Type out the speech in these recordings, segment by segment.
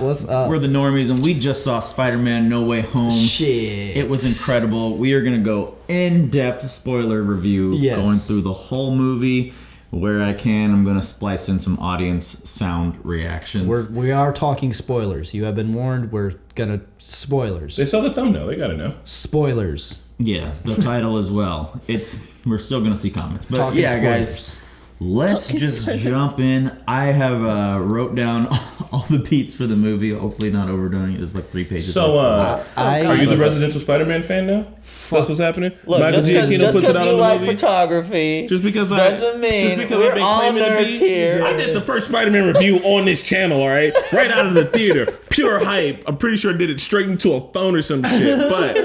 What's up? We're the Normies, and we just saw Spider-Man No Way Home. Shit. It was incredible. We are going to go in-depth spoiler review, going through the whole movie. Where I can, I'm going to splice in some audience sound reactions. We are talking spoilers. You have been warned. We're going to... Spoilers. They saw the thumbnail. They got to know. Spoilers. Yeah, the title as well. We're still going to see comments. But talking yeah, spoilers. guys, let's just jump in. I have wrote down all the beats for the movie. Hopefully not overdoing it. It's like 3 pages. So, are you the residential Spider-Man fan now? That's what's happening? Look, just because you like photography just because doesn't mean we're all nerds here. I did the first Spider-Man review on this channel, all right? Right out of the theater. Pure hype. I'm pretty sure I did it straight into a phone or some shit. But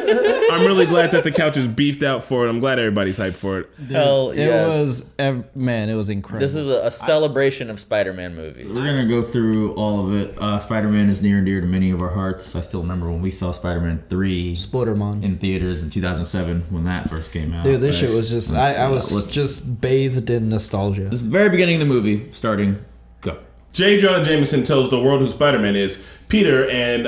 I'm really glad that the couch is beefed out for it. I'm glad everybody's hyped for it. Dude, Hell yes. Man, it was incredible. This is a celebration of Spider-Man movies. We're going to go through all of it. Spider-Man is near and dear to many of our hearts. I still remember when we saw Spider-Man 3 Spider-Man in theaters in 2007 when that first came out. Dude, this shit was just... I was just bathed in nostalgia. This very beginning of the movie, starting, go. J. Jonah Jameson tells the world who Spider-Man is. Peter and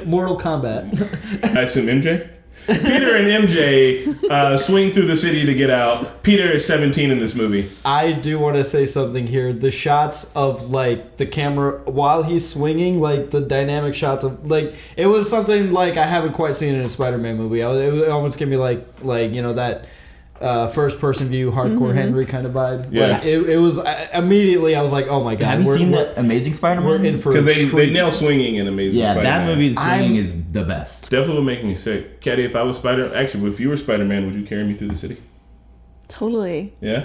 Mortal Kombat. I assume MJ? Peter and MJ swing through the city to get out. Peter is 17 in this movie. I do want to say something here. The shots of, like, the camera while he's swinging, like, the dynamic shots of, like, it was something, like, I haven't quite seen in a Spider-Man movie. It almost gave me, like you know, that first-person view, hardcore Henry kind of vibe. Yeah. Like, it was, immediately, I was like, oh my god. Have you seen the Amazing Spider-Man? We're in for a Because they treat. nail swinging in Amazing Spider-Man. Yeah, that movie's swinging is the best. Definitely would make me sick. Caddy, if I was Actually, if you were Spider-Man, would you carry me through the city? Totally. Yeah?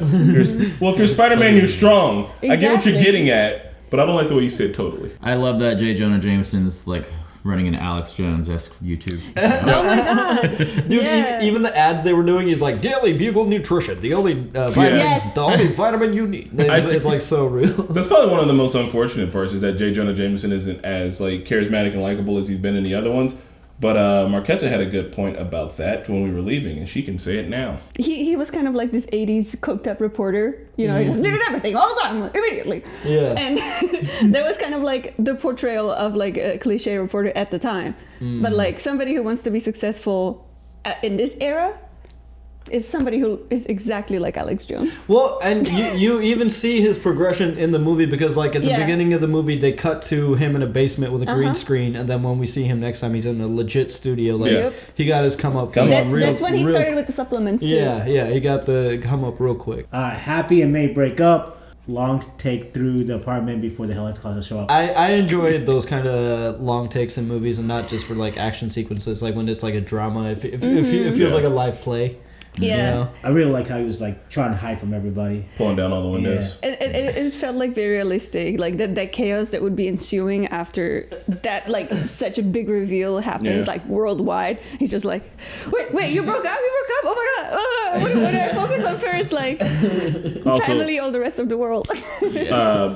Well, if you're Spider-Man, you're strong. Exactly. I get what you're getting at, but I don't like the way you said totally. I love that J. Jonah Jameson's, like, running an Alex Jones-esque YouTube. Oh my god. Dude, Yeah. even the ads they were doing, he's like, Daily Bugle Nutrition, the only vitamin, Yes. the only vitamin you need. It's like so real. That's probably one of the most unfortunate parts is that J. Jonah Jameson isn't as like charismatic and likable as he's been in the other ones. But Marquetta had a good point about that when we were leaving, and she can say it now. He was kind of like this 80s cooked up reporter. You know, he just did everything all the time, immediately. Yeah. And that was kind of like the portrayal of like a cliche reporter at the time. But like somebody who wants to be successful in this era is somebody who is exactly like Alex Jones. Well, and you even see his progression in the movie because, like, at the beginning of the movie, they cut to him in a basement with a green screen, and then when we see him next time, he's in a legit studio. Like, he got his come up. That's when he started with the supplements, too. Yeah, he got the come up real quick. Happy and May break up. Long take through the apartment before the helicopter show up. I enjoyed those kind of long takes in movies, and not just for, like, action sequences. Like, when it's, like, a drama, it feels like a live play. Yeah. You know? I really like how he was like trying to hide from everybody. Pulling down all the windows. Yeah. It just felt like very realistic. Like that chaos that would be ensuing after that, like such a big reveal happens, like worldwide. He's just like, wait, you broke up? Oh my god! What do I focus on first? Like Also, family, all the rest of the world.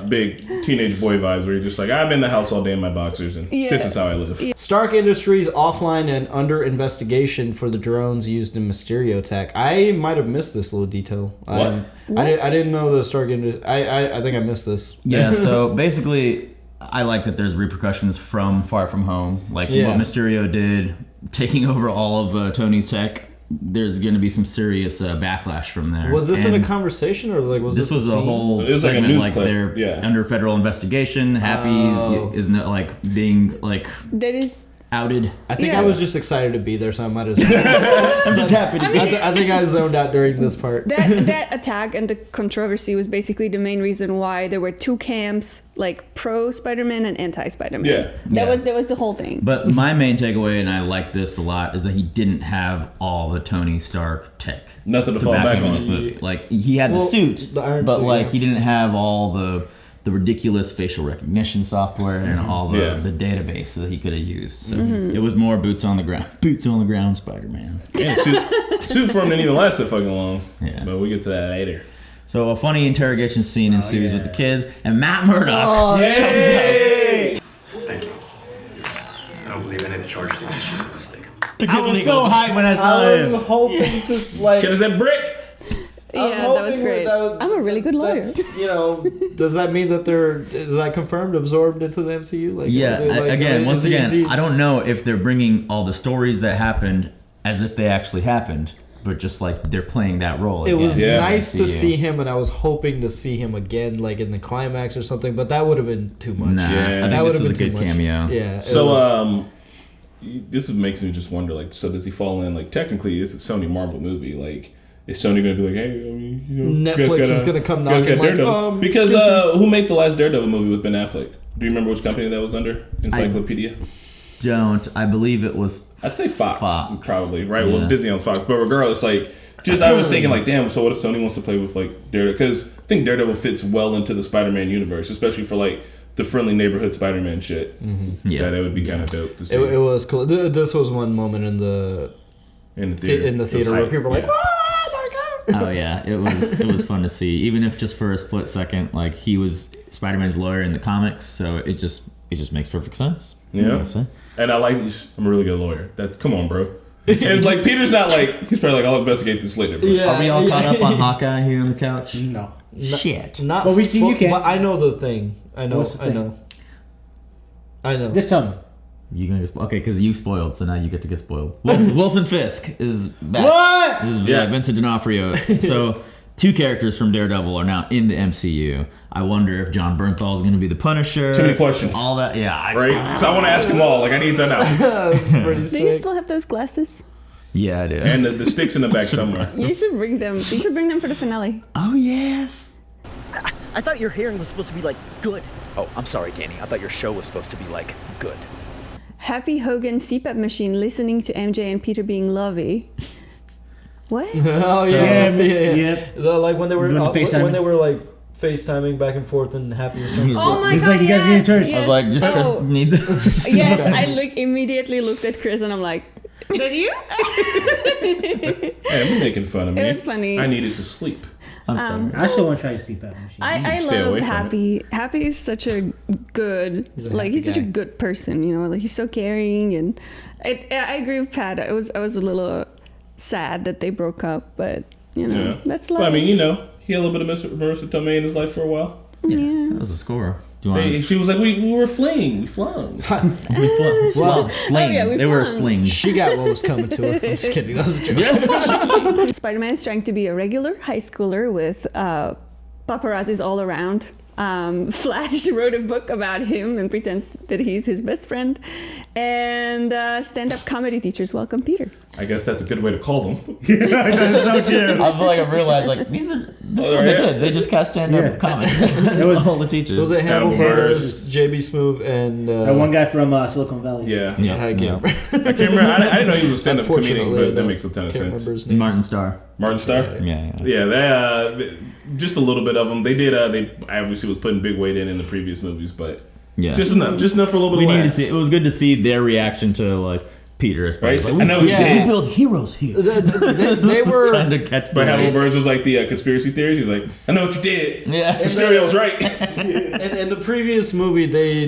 Big teenage boy vibes where you're just like, I'm in the house all day in my boxers, and this is how I live. Yeah. Stark Industries offline and under investigation for the drones used in Mysterio tech. I might have missed this little detail. What? I didn't know the Stark Industries. I think I missed this. Yeah, so basically, I like that there's repercussions from Far From Home. Like what Mysterio did, taking over all of Tony's tech. There's going to be some serious backlash from there. Was this in a conversation or like was this was a a whole it was segment, like a news like clip. they're under federal investigation. Happy isn't it like being like that is outed? I think I was just excited to be there, so I might as well. I'm just happy to be there. I think I zoned out during this part. That attack and the controversy was basically the main reason why there were two camps, like pro Spider-Man and anti Spider-Man. Yeah. That was the whole thing. But my main takeaway, and I like this a lot, is that he didn't have all the Tony Stark tech. Nothing to fall back him in on. this movie. Like he had the suit, the iron but suit, like he didn't have all the ridiculous facial recognition software and all the database that he could have used. So it was more boots on the ground Spider-Man. Yeah, suit for him didn't even last that fucking long. Yeah. But we get to that later. So a funny interrogation scene ensues with the kids, and Matt Murdock shows Yay! Thank you. I don't believe any of the charges against you are mistaken. up. I was so hyped when I saw I was him. hoping to like. Get us that brick. that was great. I'm a really good lawyer. Does that mean that is that confirmed, absorbed into the MCU? Like, once again, I don't know if they're bringing all the stories that happened as if they actually happened, but just like they're playing that role. It was nice to see him, and I was hoping to see him again, like in the climax or something. But that would have been too much. Nah, I think this is a good cameo. Yeah. So this makes me just wonder, like, so does he fall in? Like, technically, it's a Sony Marvel movie. Like, is Sony gonna be like, hey, Netflix is gonna come knocking like, because who made the last Daredevil movie with Ben Affleck? Do you remember which company that was under? Encyclopedia. I believe it was. I'd say Fox. Probably, right? Yeah. Well, Disney owns Fox, but regardless, like, I was thinking, like, damn. So what if Sony wants to play with like Daredevil? Because I think Daredevil fits well into the Spider-Man universe, especially for like the friendly neighborhood Spider-Man shit. Mm-hmm. Yeah, that would be kind of dope to see. It was cool. This was one moment in the theater where people were like, "Oh my god!" Oh yeah, it was fun to see, even if just for a split second. Like, he was Spider-Man's lawyer in the comics, so it just makes perfect sense. Yeah, and I like I'm a really good lawyer. Come on, bro. And like Peter's not like he's probably like I'll investigate this later. Bro. Yeah, are we all caught up on Hawkeye here on the couch? No. Shit. Not. But you can. But I know the thing. I know. Just tell me. You gonna okay? Because you spoiled, so now you get to get spoiled. Wilson Fisk is back. What? Vincent D'Onofrio. So 2 characters from Daredevil are now in the MCU. I wonder if John Bernthal is going to be the Punisher. Too many questions. All that, yeah. Right? So I want to ask them all. Like, I need to know. That's pretty sick. Do you still have those glasses? Yeah, I do. And the sticks in the back somewhere. You should bring them. You should bring them for the finale. Oh, yes. I thought your hearing was supposed to be, like, good. Oh, I'm sorry, Danny. I thought your show was supposed to be, like, good. Happy Hogan CPAP machine listening to MJ and Peter being lovey. What? Oh yeah, yeah. Like when they were like FaceTiming back and forth, and Happy was trying to Oh my He's god! like, you guys need to turn. I was like, just Chris need this. Yes, I immediately looked at Chris and I'm like, did you? Hey, I'm making fun of me. It was funny. I needed to sleep. I'm sorry. I still want to try to sleep that machine. I love Happy. Happy is such a good, he's such a good person. You know, like he's so caring, and I agree with Pat. I was a little sad that they broke up, but that's life. Well, I mean, he had a little bit of Marissa Tomei in his life for a while. Yeah. That was a score. She was like, we were fleeing. We flung. Sling. They were a sling. She got what was coming to her. I'm just kidding. That was a joke. Spider-Man is trying to be a regular high schooler with paparazzis all around. Flash wrote a book about him and pretends that he's his best friend. And stand-up comedy teachers welcome Peter. I guess that's a good way to call them. That's so true. I feel like I realized, like, this is what they did. They just cast stand-up comedy. It was all the teachers. Was it Hannibal Buress, JB Smoove, and that one guy from Silicon Valley? Yeah. I can't remember. I can't remember. I didn't know he was a stand-up comedian, but that makes a ton of sense. Martin Starr. Martin Starr? Yeah. They, just a little bit of them. They did. They obviously was putting big weight in the previous movies, but just enough for a little bit. We need to see. It was good to see their reaction to like Peter, especially. Right? I know what you did. We build heroes here. They were trying to catch. But Hannibal Buress was like the conspiracy theories. He's like, I know what you did. Yeah, Mysterio's right. In the previous movie,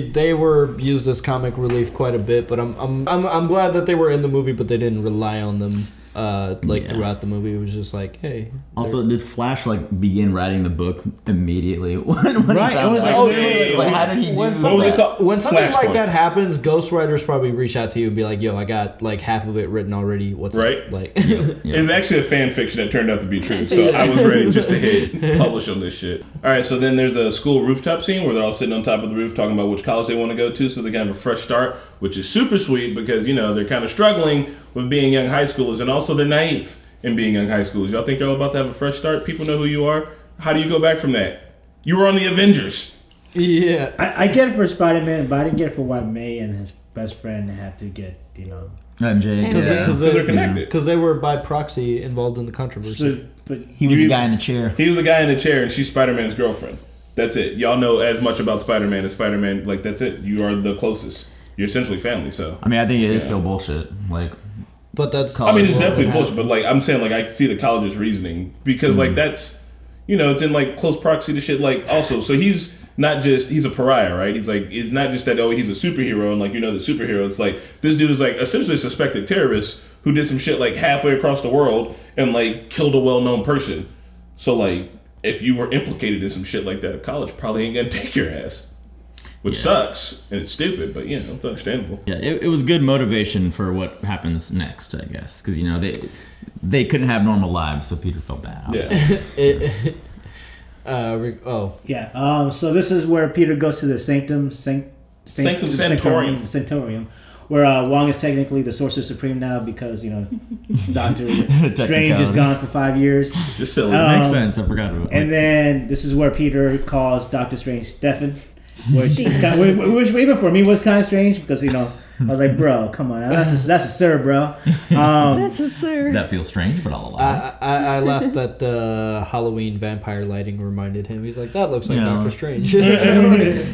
they were used as comic relief quite a bit, but I'm glad that they were in the movie, but they didn't rely on them. Throughout the movie, it was just like, hey. Also, did Flash begin writing the book immediately? When right, it was how did he? When something like that happens, ghostwriters probably reach out to you and be like, "Yo, I got like half of it written already. What's right?" Up? Like, it's actually a fan fiction that turned out to be true. So I was ready just to hit publish on this shit. All right, so then there's a school rooftop scene where they're all sitting on top of the roof talking about which college they want to go to, so they can have a fresh start, which is super sweet because they're kind of struggling with being young high schoolers, and also they're naive in being young high schoolers. Y'all think you're all about to have a fresh start? People know who you are. How do you go back from that? You were on the Avengers. Yeah. I get it for Spider-Man, but I didn't get it for why May and his best friend had to get, MJ. Because they're connected. Because they were by proxy involved in the controversy. But he was the guy in the chair. He was the guy in the chair, and she's Spider-Man's girlfriend. That's it. Y'all know as much about Spider-Man as Spider-Man. Like, that's it. You are the closest. You're essentially family, so. I mean, I think it is still bullshit. Like, but that's. I mean, it's definitely bullshit. But I'm saying, I see the college's reasoning because, that's, it's in close proxy to shit. Also, so he's not just he's a pariah, right? He's it's not just that he's a superhero and the superhero. It's this dude is essentially a suspected terrorist who did some shit halfway across the world and killed a well-known person. So like, if you were implicated in some shit like that at college, probably ain't gonna take your ass. Which sucks, and it's stupid, but it's understandable. Yeah, it was good motivation for what happens next, I guess, because they couldn't have normal lives, so Peter felt bad. Yeah. So this is where Peter goes to the Sanctum Sanctorium, where Wong is technically the Sorcerer Supreme now because Doctor Strange is gone for 5 years. Just silly. Makes sense. I forgot about it. And then this is where Peter calls Doctor Strange Stefan, which even for me was kind of strange because I was like, bro, come on, that's a sir, bro. That's a sir. That feels strange, but I'll allow it. I laughed that the Halloween vampire lighting reminded him. He's like, that looks like Doctor Strange. Yeah.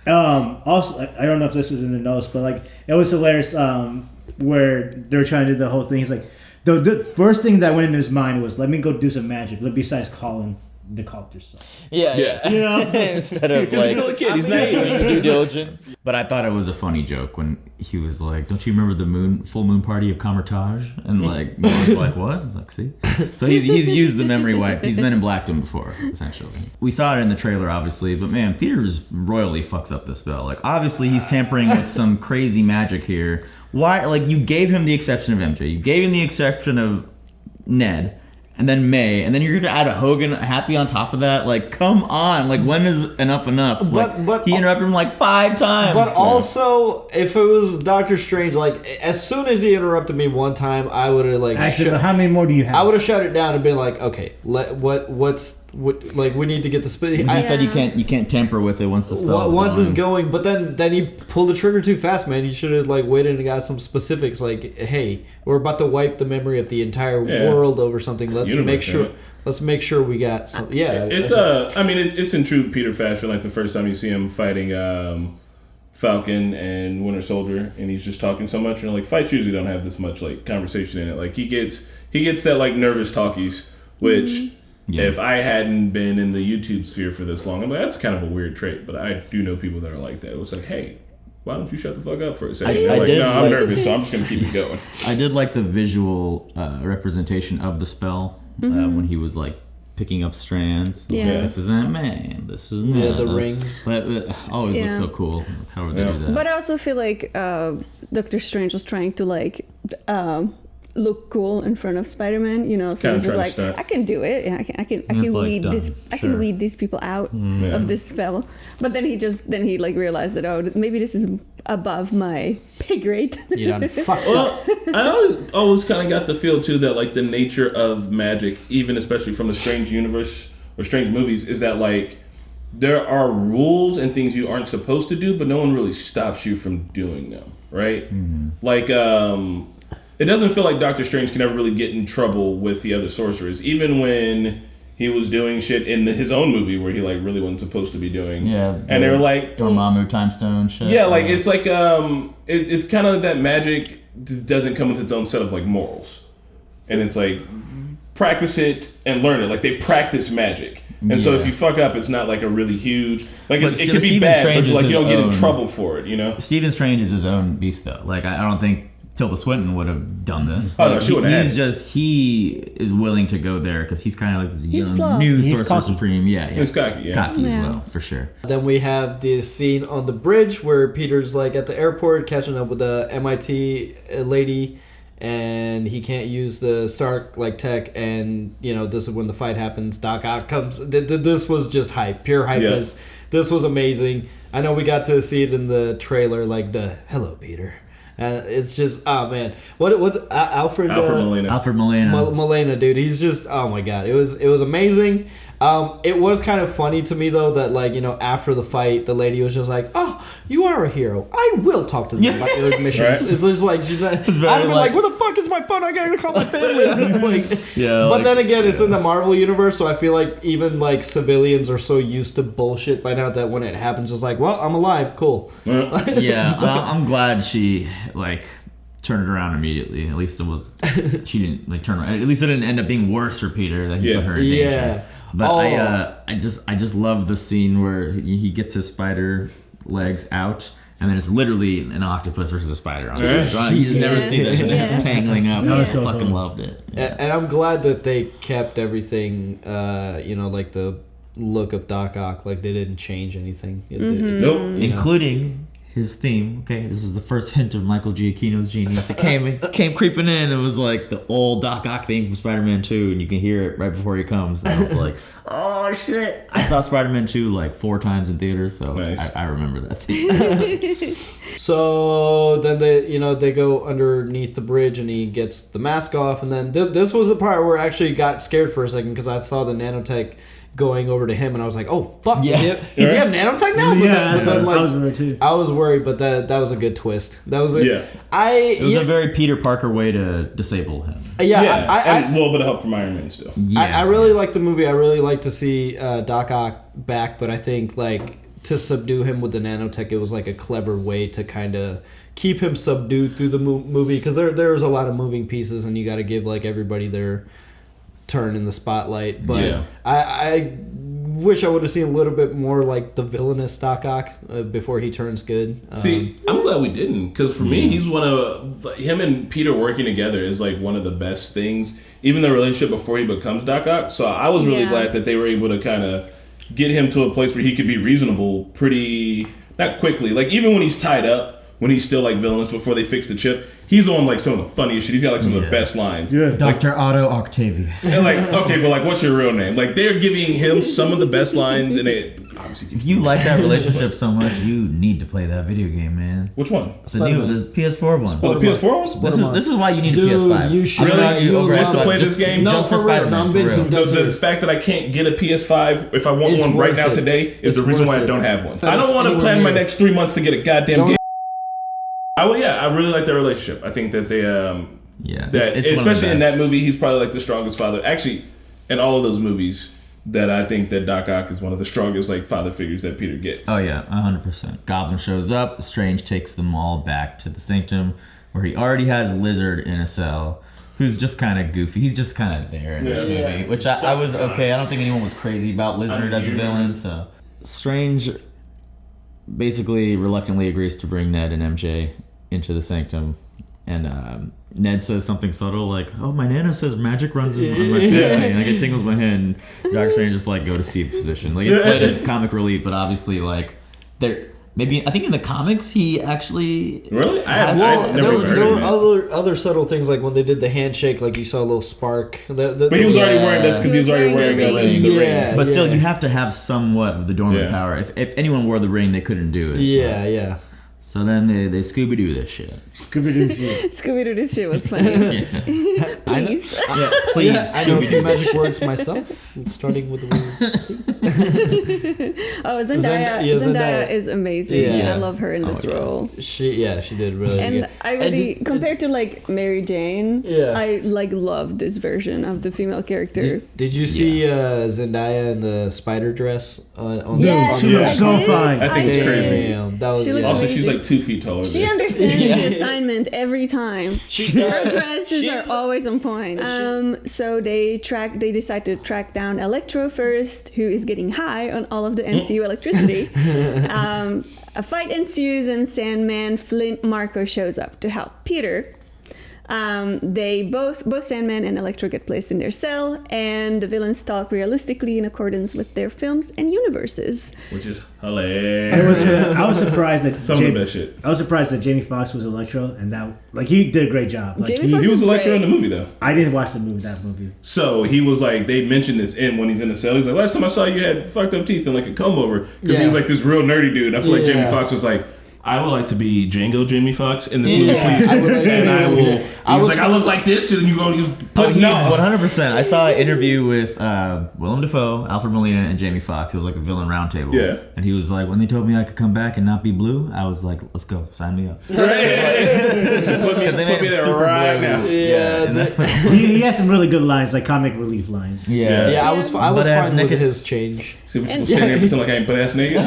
Also, I don't know if this is in the notes, but like it was hilarious where they're trying to do the whole thing. He's like, the first thing that went in his mind was, let me go do some magic, besides calling the cult yourself. Yeah. Instead of He's still a kid. He's naive. due diligence. But I thought it was a funny joke when he was like, "Don't you remember the full moon party of Camertage?" And like, Mark's like, "What?" I was like, "See." So he's used the memory wipe. He's Men in Blacked him before, essentially. We saw it in the trailer, obviously, but man, Peter's royally fucks up this spell. Like, obviously, he's tampering with some crazy magic here. Why? Like, you gave him the exception of MJ. You gave him the exception of Ned. And then May, and then you're gonna add a Hogan Happy on top of that. Like, come on! Like, when is enough enough? But he interrupted him like 5 times. But also, if it was Doctor Strange, like as soon as he interrupted me one time, I would have like. Actually, how many more do you have? I would have shut it down and been like, okay, like we need to get the spit. I said you can't tamper with it once the spell's once going. it's going, but then he pulled the trigger too fast, man. He should have like waited and got some specifics. Like, hey, we're about to wipe the memory of the entire world over something. Let's make sure we got some. Yeah, it's in true Peter fashion. Like the first time you see him fighting Falcon and Winter Soldier, and he's just talking so much. Like fights usually don't have this much like conversation in it. Like he gets that like nervous talkies, which. Mm-hmm. Yeah. If I hadn't been in the YouTube sphere for this long, I'm like, that's kind of a weird trait. But I do know people that are like that. It was like, hey, why don't you shut the fuck up for a second? I'm nervous, so I'm just going to keep it going. I did like the visual representation of the spell when he was like picking up strands. Yeah. Like, this isn't man. This isn't the rings. It always looks so cool. How would they do that? But I also feel like Doctor Strange was trying to like look cool in front of Spider-Man, so he's just like, I can do it. Yeah, I can weed this. I can weed these people out of this spell. But then he like realized that maybe this is above my pay grade. You done fucked up. I always kind of got the feel too that like the nature of magic, even especially from the Strange universe or Strange movies, is that like there are rules and things you aren't supposed to do, but no one really stops you from doing them, right? Mm-hmm. Like it doesn't feel like Doctor Strange can ever really get in trouble with the other sorcerers, even when he was doing shit in his own movie where he like really wasn't supposed to be doing. Yeah, and they were like Dormammu Time Stone shit. Yeah, like it's like it's kind of that magic doesn't come with its own set of like morals, and it's like practice it and learn it. Like they practice magic, and so if you fuck up, it's not like a really huge like it could be bad, but like you don't get in trouble for it. Stephen Strange is his own beast though. Like I don't think Tilda Swinton would have done this. Oh, no, she wouldn't have. He is willing to go there because he's kind of like this young, new Sorcerer Supreme. Yeah. He's cocky, Cocky as well, for sure. Then we have this scene on the bridge where Peter's like at the airport catching up with the MIT lady, and he can't use the Stark like tech, and this is when the fight happens. Doc Ock comes. This was just hype, pure hype. Yeah. This was amazing. I know we got to see it in the trailer, like the "Hello, Peter." It's just man, what Alfred Molina. Alfred Molina. Molina, dude, he's just oh my god, it was amazing. It was kind of funny to me though that like after the fight, the lady was just like, "Oh, you are a hero. I will talk to them about your missions." Right? It's just like she's not. I'd be like, "Where the fuck is my phone? I gotta call my family." But then again, it's in the Marvel universe, so I feel like even like civilians are so used to bullshit by now that when it happens, it's like, "Well, I'm alive, cool." I'm glad she like turned it around immediately. At least she didn't like turn around. At least it didn't end up being worse for Peter that he put her in danger. Yeah. But I just love the scene where he gets his spider legs out And then it's literally an octopus versus a spider on it. You just never see that shit. They're just tangling up. I fucking loved it. Yeah. And I'm glad that they kept everything, like the look of Doc Ock. Like, they didn't change anything. Nope. Including his theme. Okay, this is the first hint of Michael Giacchino's genius. It came creeping in. It was like the old Doc Ock theme from Spider-Man 2, and you can hear it right before he comes. And I was like, oh shit! I saw Spider-Man 2 like 4 times in theaters, so nice. I remember that theme. So then they go underneath the bridge, and he gets the mask off, and then this was the part where I actually got scared for a second because I saw the nanotech going over to him, and I was like, "Oh fuck, yeah. Does he have nanotech now?" Yeah, I was worried too. I was worried, but that was a good twist. That was it was a very Peter Parker way to disable him. And a little bit of help from Iron Man still. I really like the movie. I really like to see Doc Ock back, but I think like to subdue him with the nanotech, it was like a clever way to kind of keep him subdued through the movie, because there's a lot of moving pieces, and you got to give like everybody their turn in the spotlight. But I wish I would have seen a little bit more like the villainous Doc Ock before he turns good. See, I'm glad we didn't, because for me, he's one of him and Peter working together is like one of the best things. Even the relationship before he becomes Doc Ock. So I was really glad that they were able to kind of get him to a place where he could be reasonable pretty not quickly. Like even when he's tied up, when he's still like villainous before they fix the chip, he's on like some of the funniest shit. He's got like some of the best lines. Yeah. Dr. Otto Octavius. And like, okay, but like, what's your real name? Like they're giving him some of the best lines, and they obviously. If you like that relationship so much, you need to play that video game, man. Which one? The PS4 one. Oh, the PS4 one? This is why you need a PS5. You should just to play this game. Just for Spider-Man. The fact that I can't get a PS5 if I want one right now today is the reason why I don't have one. I don't want to plan my next 3 months to get a goddamn game. I really like their relationship. I think that they, especially in that movie, he's probably like the strongest father. Actually, in all of those movies, that I think that Doc Ock is one of the strongest like father figures that Peter gets. Oh yeah, 100%. Goblin shows up. Strange takes them all back to the Sanctum, where he already has Lizard in a cell, who's just kind of goofy. He's just kind of there in this movie, which I was okay. I don't think anyone was crazy about Lizard as a villain. So Strange basically reluctantly agrees to bring Ned and MJ into the Sanctum, and Ned says something subtle like, "Oh, my nana says magic runs in my family," and I get tingles in my head. And Doctor Strange just like, go to see a physician. Like it's played as comic relief, but obviously like there. Maybe I think in the comics he actually really. There were other subtle things like when they did the handshake, like you saw a little spark. But he was already wearing that's because he was already wearing the ring. But still, you have to have somewhat of the dormant power. If anyone wore the ring, they couldn't do it. Yeah. So then they Scooby-Doo this shit. Scooby-Doo this shit was funny. Please. Please. I know a few magic words myself, starting with the word please. Zendaya is amazing. Yeah. I love her in this role. She did really and good. I really, compared to like Mary Jane, I like love this version of the female character. Did you see Zendaya in the spider dress on she looks so fine. I think it's crazy. That was also she's like 2 feet taller. She understands the assignment every time. Her dresses are always on point. So they decide to track down Electro first, who is getting high on all of the MCU electricity. A fight ensues, and Sandman Flint Marko shows up to help Peter. They both Sandman and Electro get placed in their cell, and the villains talk realistically in accordance with their films and universes, which is hilarious. I was surprised that some of that shit. I was surprised that Jamie Foxx was Electro, and that like he did a great job. Like, he was Electro in the movie though. I didn't watch that movie. So he was like, they mentioned this in when he's in the cell. He's like, last time I saw you had fucked up teeth and like a comb over, because he was like this real nerdy dude. I feel like Jamie Foxx was like, I would like to be Django Jamie Foxx in this movie, please. I look like this, and you go, but no, 100%. I saw an interview with Willem Dafoe, Alfred Molina, and Jamie Foxx. It was like a villain roundtable. Yeah. And he was like, when they told me I could come back and not be blue, I was like, let's go, sign me up. So put me there right now. He has some really good lines, like comic relief lines. I was fine with his change. See what you standing there pretend like I ain't butt ass naked.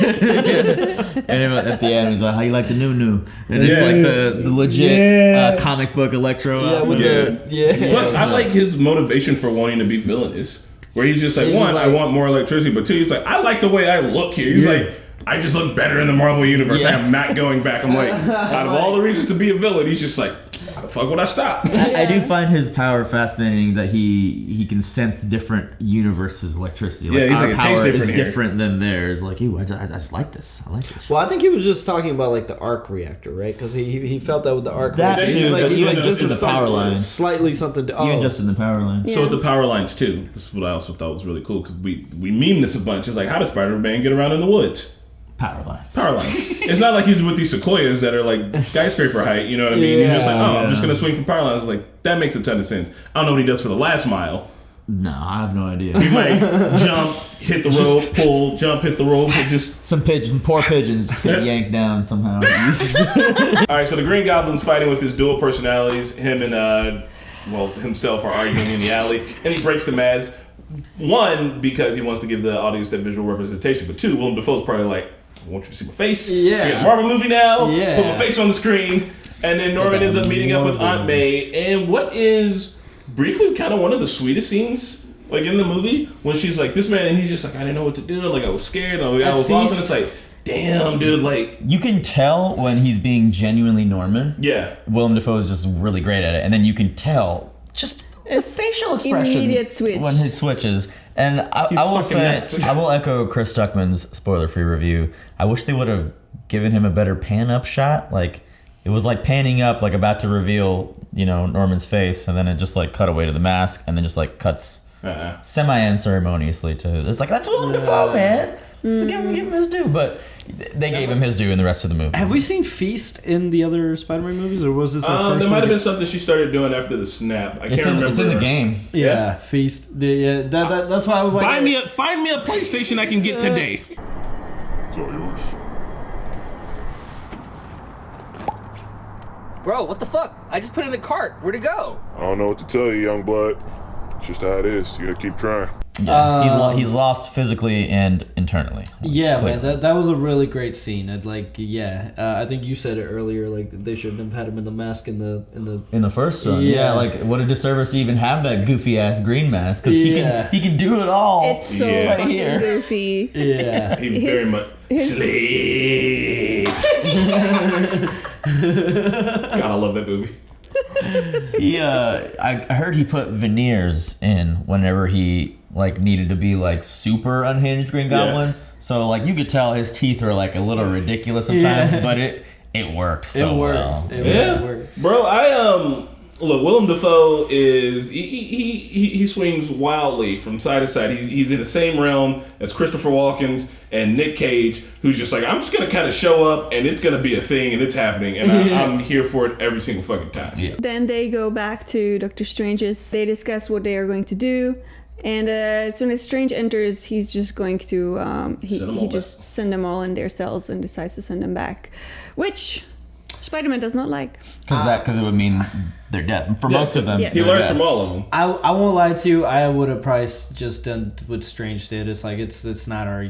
And at the end, he's like, "How you like the new?" And it's like the legit comic book Electro. Plus, I like his motivation for wanting to be villainous, where he's just like, I want more electricity, but two, he's like, I like the way I look here. He's like, I just look better in the Marvel universe. I am not going back. I'm like, out of all the reasons to be a villain, he's just like, how the fuck would I stop? I do find his power fascinating that he can sense different universes' electricity. Like, he's our like, it power tastes different is here. different than theirs. Like, I just like this. I like this. Well, I think he was just talking about like the arc reactor, right? Because he felt that with the arc That reactor. too, He's like, even this just is the power something- lines. slightly something. Even just in the power line. So with the power lines too, this is what I also thought was really cool because we meme this a bunch. It's like, how does Spider-Man get around in the woods? Power lines. Power lines. It's not like he's with these sequoias that are like skyscraper height. You know what I mean? He's just like, I'm just gonna swing from power lines. Like that makes a ton of sense. I don't know what he does for the last mile. No, I have no idea. He like jump, hit the rope, pull, jump, hit the rope, and just. Some poor pigeons just get yanked down somehow. All right, so the Green Goblin's fighting with his dual personalities. Him and himself are arguing in the alley, and he breaks the mask. One, because he wants to give the audience that visual representation, but two, Willem Dafoe's probably like, I want you to see my face. Yeah. We're in a Marvel movie now. Yeah. Put my face on the screen. And then Norman ends up meeting up with Aunt May. And what is briefly kind of one of the sweetest scenes, like in the movie, when she's like, this man, and he's just like, I didn't know what to do. Like, I was scared. I was lost. And it's like, damn, dude, like. You can tell when he's being genuinely Norman. Yeah. Willem Dafoe is just really great at it. And then you can tell just the facial expression immediate switch when he switches. And I will say, I will echo Chris Stuckman's spoiler-free review. I wish they would have given him a better pan-up shot. Like, it was like panning up, like about to reveal, Norman's face, and then it just like cut away to the mask, and then just like cuts semi-unceremoniously to. It's like, that's Willem Dafoe, man. Give him his due. But they gave him his due in the rest of the movie. Have we seen Feast in the other Spider-Man movies, or was this our first? There might have been something she started doing after the snap. I can't remember. It's in the game. Yeah, Feast. Yeah, that's why I was like, find me a PlayStation I can get today. It's all yours. Bro, what the fuck? I just put it in the cart. Where'd it go? I don't know what to tell you, young blood. It's just how it is. You gotta keep trying. Yeah, he's lost physically and internally. Yeah, clearly. man, that was a really great scene. I'd I think you said it earlier. Like they shouldn't have had him in the mask in the first one. Yeah. Like what a disservice to even have that goofy ass green mask because he can do it all. It's so right fucking here. goofy. Yeah, He very much sleep. God, I love that movie. I heard he put veneers in whenever he like needed to be like super unhinged Green Goblin. So like you could tell his teeth were like a little ridiculous sometimes, but it worked so well. It worked. Bro, look, Willem Dafoe is he swings wildly from side to side. He's in the same realm as Christopher Walken's and Nick Cage, who's just like, I'm just gonna kind of show up and it's gonna be a thing and it's happening and I'm here for it every single fucking time. Yeah. Then they go back to Doctor Strange's. They discuss what they are going to do, and as soon as Strange enters, he's just going to he just send them all in their cells and decides to send them back, which Spider-Man does not like. Because it would mean they're dead. For most of them. Yes. He learns from all of them. I won't lie to you. I would have probably just done what Strange did. It's like it's not our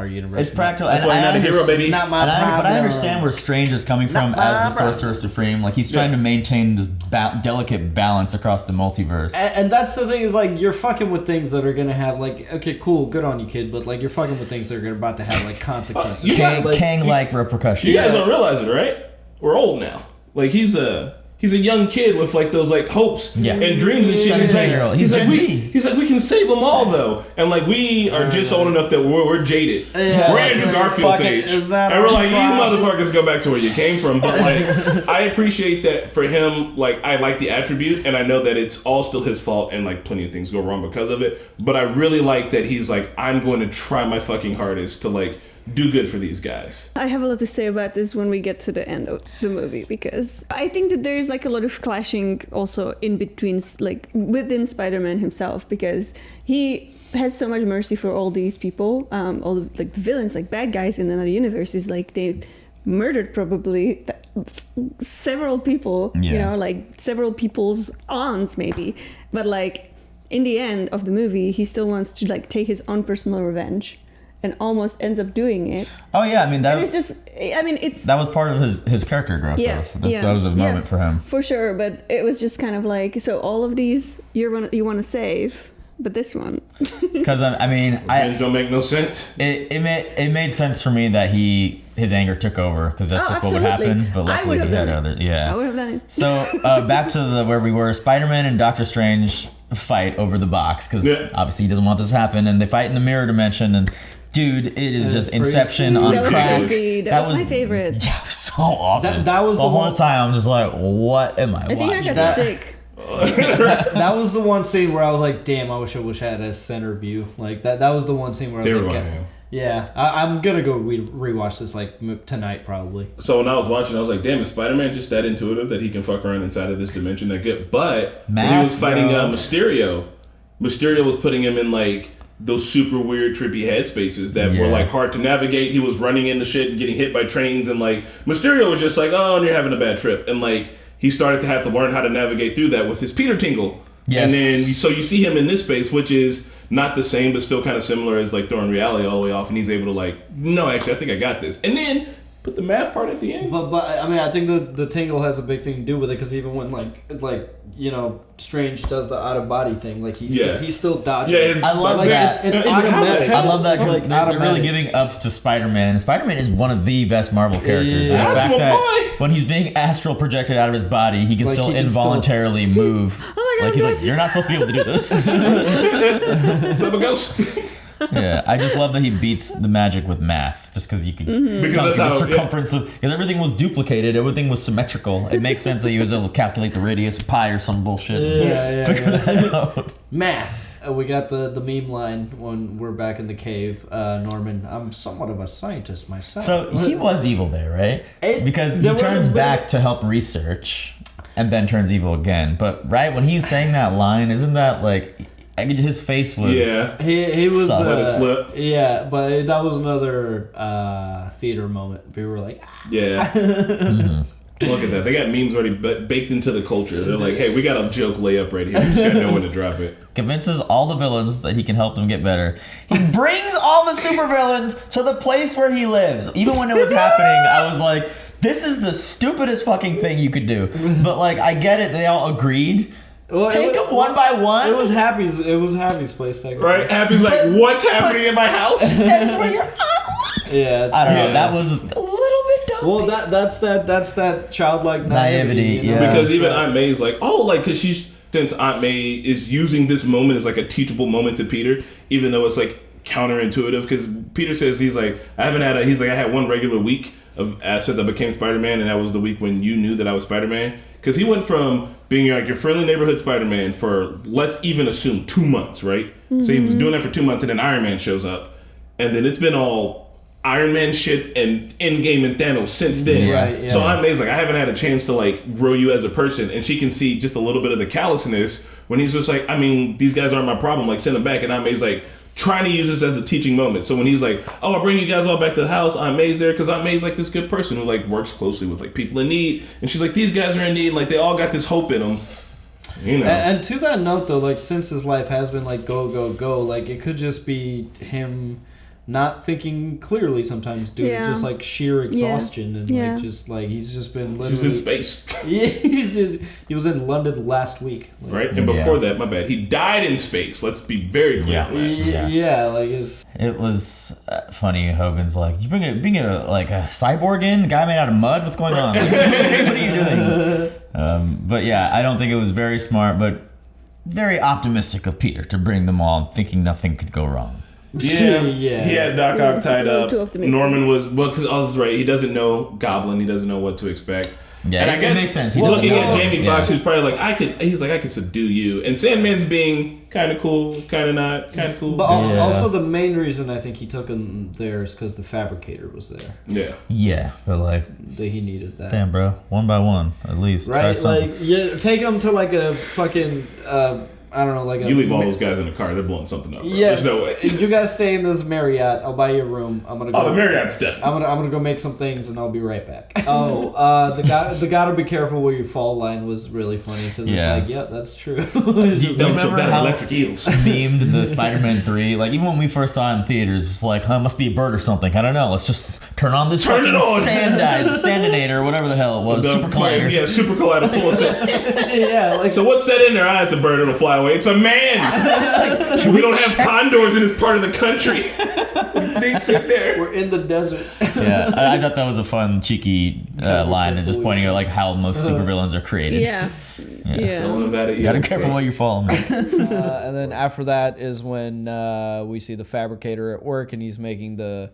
universe. It's practical. That's why you're not a hero, baby. Not my But I problem. understand where Strange is coming from as the Sorcerer Supreme. Like he's trying to maintain this delicate balance across the multiverse. And that's the thing is like you're fucking with things that are gonna have like okay cool good on you kid, but like you're fucking with things that are about to have like consequences. Kang-like repercussions. You guys don't realize it, right? We're old now. Like he's a young kid with like those like hopes and dreams and shit. He's like we can save them all though, and like we are just old enough that we're jaded. Yeah, we're Andrew Garfield's age, and we're like, you motherfuckers go back to where you came from. But like, I appreciate that for him. Like I like the attribute, and I know that it's all still his fault, and like plenty of things go wrong because of it. But I really like that he's like, I'm going to try my fucking hardest to like do good for these guys. I have a lot to say about this when we get to the end of the movie, because I think that there's like a lot of clashing also in between, like within Spider-Man himself, because he has so much mercy for all these people, all the, like the villains, like bad guys in another universe is like they murdered probably several people, like several people's aunts maybe, but like in the end of the movie he still wants to like take his own personal revenge and almost ends up doing it. Oh yeah, I mean that. That was part of his character growth. Yeah, That was a moment for him. For sure, but it was just kind of like, so all of these you want to save, but this one. Because I mean, Revenge don't make no sense. it made sense for me that his anger took over because that's just what would happen. But luckily he had other. Yeah. I would have done it. So back to where we were. Spider-Man and Doctor Strange fight over the box because obviously he doesn't want this to happen, and they fight in the mirror dimension. And dude, it is just Inception on crack. That was my favorite. Yeah, it was so awesome. That was the whole time. I'm just like, what am I watching? I think I got sick. That was the one scene where I was like, damn, I wish I had a center view. Like that was the one scene where I was like, yeah, I'm gonna go rewatch this like tonight probably. So when I was watching, I was like, damn, is Spider-Man just that intuitive that he can fuck around inside of this dimension that good? But when he was fighting Mysterio was putting him in like those super weird trippy headspaces that were like hard to navigate. He was running into shit and getting hit by trains, and like Mysterio was just like, oh, and you're having a bad trip, and like he started to have to learn how to navigate through that with his Peter Tingle. Yes. And then so you see him in this space, which is not the same, but still kind of similar as like throwing reality all the way off, and he's able to like, no, actually, I think I got this. And then put the math part at the end. But I mean, I think the tingle has a big thing to do with it because even when like you know, Strange does the out of body thing, like he's still dodging. Yeah, I love that. It's automatic. I love that because they're really giving ups to Spider-Man, and Spider-Man is one of the best Marvel characters. Yeah. And the fact that when he's being astral projected out of his body, he can like still involuntarily move. Oh my God, like he's like, you're not supposed to be able to do this. I'm a ghost. Yeah, I just love that he beats the magic with math, just because you could because the circumference of because everything was duplicated, everything was symmetrical. It makes sense that he was able to calculate the radius of pi or some bullshit. Figure that out. Math. We got the meme line when we're back in the cave. Norman, I'm somewhat of a scientist myself. So he was evil there, right? Because he turns back to help research, and then turns evil again. But right when he's saying that line, isn't that like? His face was he was slip. But that was another theater moment. People were like, Look at that. They got memes already baked into the culture. They're like, hey, we got a joke layup right here. We just got to know when to drop it. Convinces all the villains that he can help them get better. He brings all the supervillains to the place where he lives. Even when it was happening, I was like, this is the stupidest fucking thing you could do. But like, I get it. They all agreed. Well, take them one by one. It was Happy's place, technically. Right? Happy's like, what's happening in my house? That's where your aunt lives. Yeah, I don't know. That was a little bit dumb. Well, that's that childlike naivety. You know? Because even Aunt May's like, because since Aunt May is using this moment as like a teachable moment to Peter, even though it's like counterintuitive. Because Peter says I had one regular week of since I became Spider-Man, and that was the week when you knew that I was Spider-Man. Because he went from being like your friendly neighborhood Spider-Man for, let's even assume, 2 months, right? Mm-hmm. So he was doing that for 2 months, and then Iron Man shows up. And then it's been all Iron Man shit and Endgame and Thanos since then. Yeah. So Aunt May's like, I haven't had a chance to like grow you as a person. And she can see just a little bit of the callousness when he's just like, I mean, these guys aren't my problem. Like, send them back. And Aunt May's like, trying to use this as a teaching moment. So when he's like, oh, I'll bring you guys all back to the house, Aunt May's there because Aunt May's like this good person who like works closely with like people in need. And she's like, these guys are in need. And, like, they all got this hope in them. You know. And to that note though, like since his life has been like go, go, go, like it could just be him not thinking clearly sometimes due to just like sheer exhaustion and like just like he's just been literally. He was in space. He was in London last week. Like, right, and before that, my bad, he died in space. Let's be very clear. Like it was funny. Hogan's like, you bring a cyborg in, the guy made out of mud. What's going on? Like, what are you doing? But yeah, I don't think it was very smart, but very optimistic of Peter to bring them all, thinking nothing could go wrong. Yeah. He had Doc Ock tied up. Norman was because I was right. He doesn't know Goblin. He doesn't know what to expect. Yeah, and I guess it makes sense. Looking at Jamie Foxx, who's probably like, I could subdue you. And Sandman's being kind of cool, kind of not, kind of cool. But also the main reason I think he took him there is because the Fabricator was there. Yeah. Yeah, but like he needed that. Damn, bro, one by one at least. Right, take him to like a fucking. I don't know, like you leave all those guys in the car, they're blowing something up. Bro. Yeah, there's no way. You guys stay in this Marriott. I'll buy you a room. I'm gonna go. Oh, the Marriott's dead. I'm gonna go make some things, and I'll be right back. The gotta be careful where you fall line was really funny because it's like, yeah, that's true. You remember how electric eels memed the Spider-Man 3? Like even when we first saw it in theaters, it's like, must be a bird or something. I don't know. Let's just turn on this fucking sandinator, whatever the hell it was. The Super Collider. Yeah, Super Collider full of stuff. Yeah, like So what's that in there? Ah, it's a bird. It'll fly away. It's a man. We don't have condors in this part of the country. Things in there. we're in the desert. Yeah, I thought that was a fun, cheeky line, and just pointing out like how most supervillains are created. Yeah. Telling about it, Gotta be careful what you follow, man. And then after that is when we see the fabricator at work, and he's making the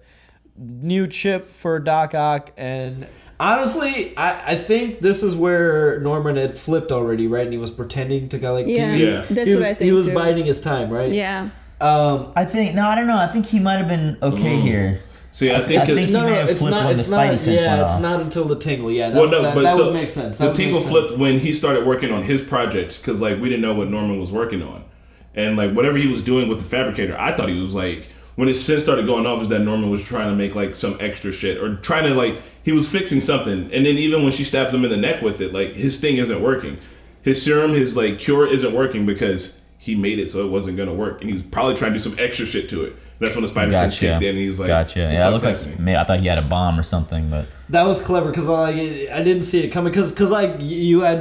new chip for Doc Ock. And honestly, I think this is where Norman had flipped already, right? And he was pretending to go like, Yeah. That's he what was, I think. he was too. biding his time, right? Yeah. I think I don't know. I think he might have been okay here. See, I think he may have it's flipped not. when the It's Spidey not. sense Yeah, went it's off. not until the tingle. Yeah, that, well, no, that, but that so would make sense. The tingle flipped when he started working on his project because like we didn't know what Norman was working on, and like whatever he was doing with the fabricator, I thought he was like when his sense started going off is that Norman was trying to make like some extra shit or trying to like he was fixing something, and then even when she stabs him in the neck with it, like his thing isn't working, his serum, his like cure isn't working because he made it so it wasn't gonna work, and he was probably trying to do some extra shit to it. That's when the spider sense kicked in, and he's like, Gotcha. Yeah, it looked like I thought he had a bomb or something, but That was clever because like I didn't see it coming because like you had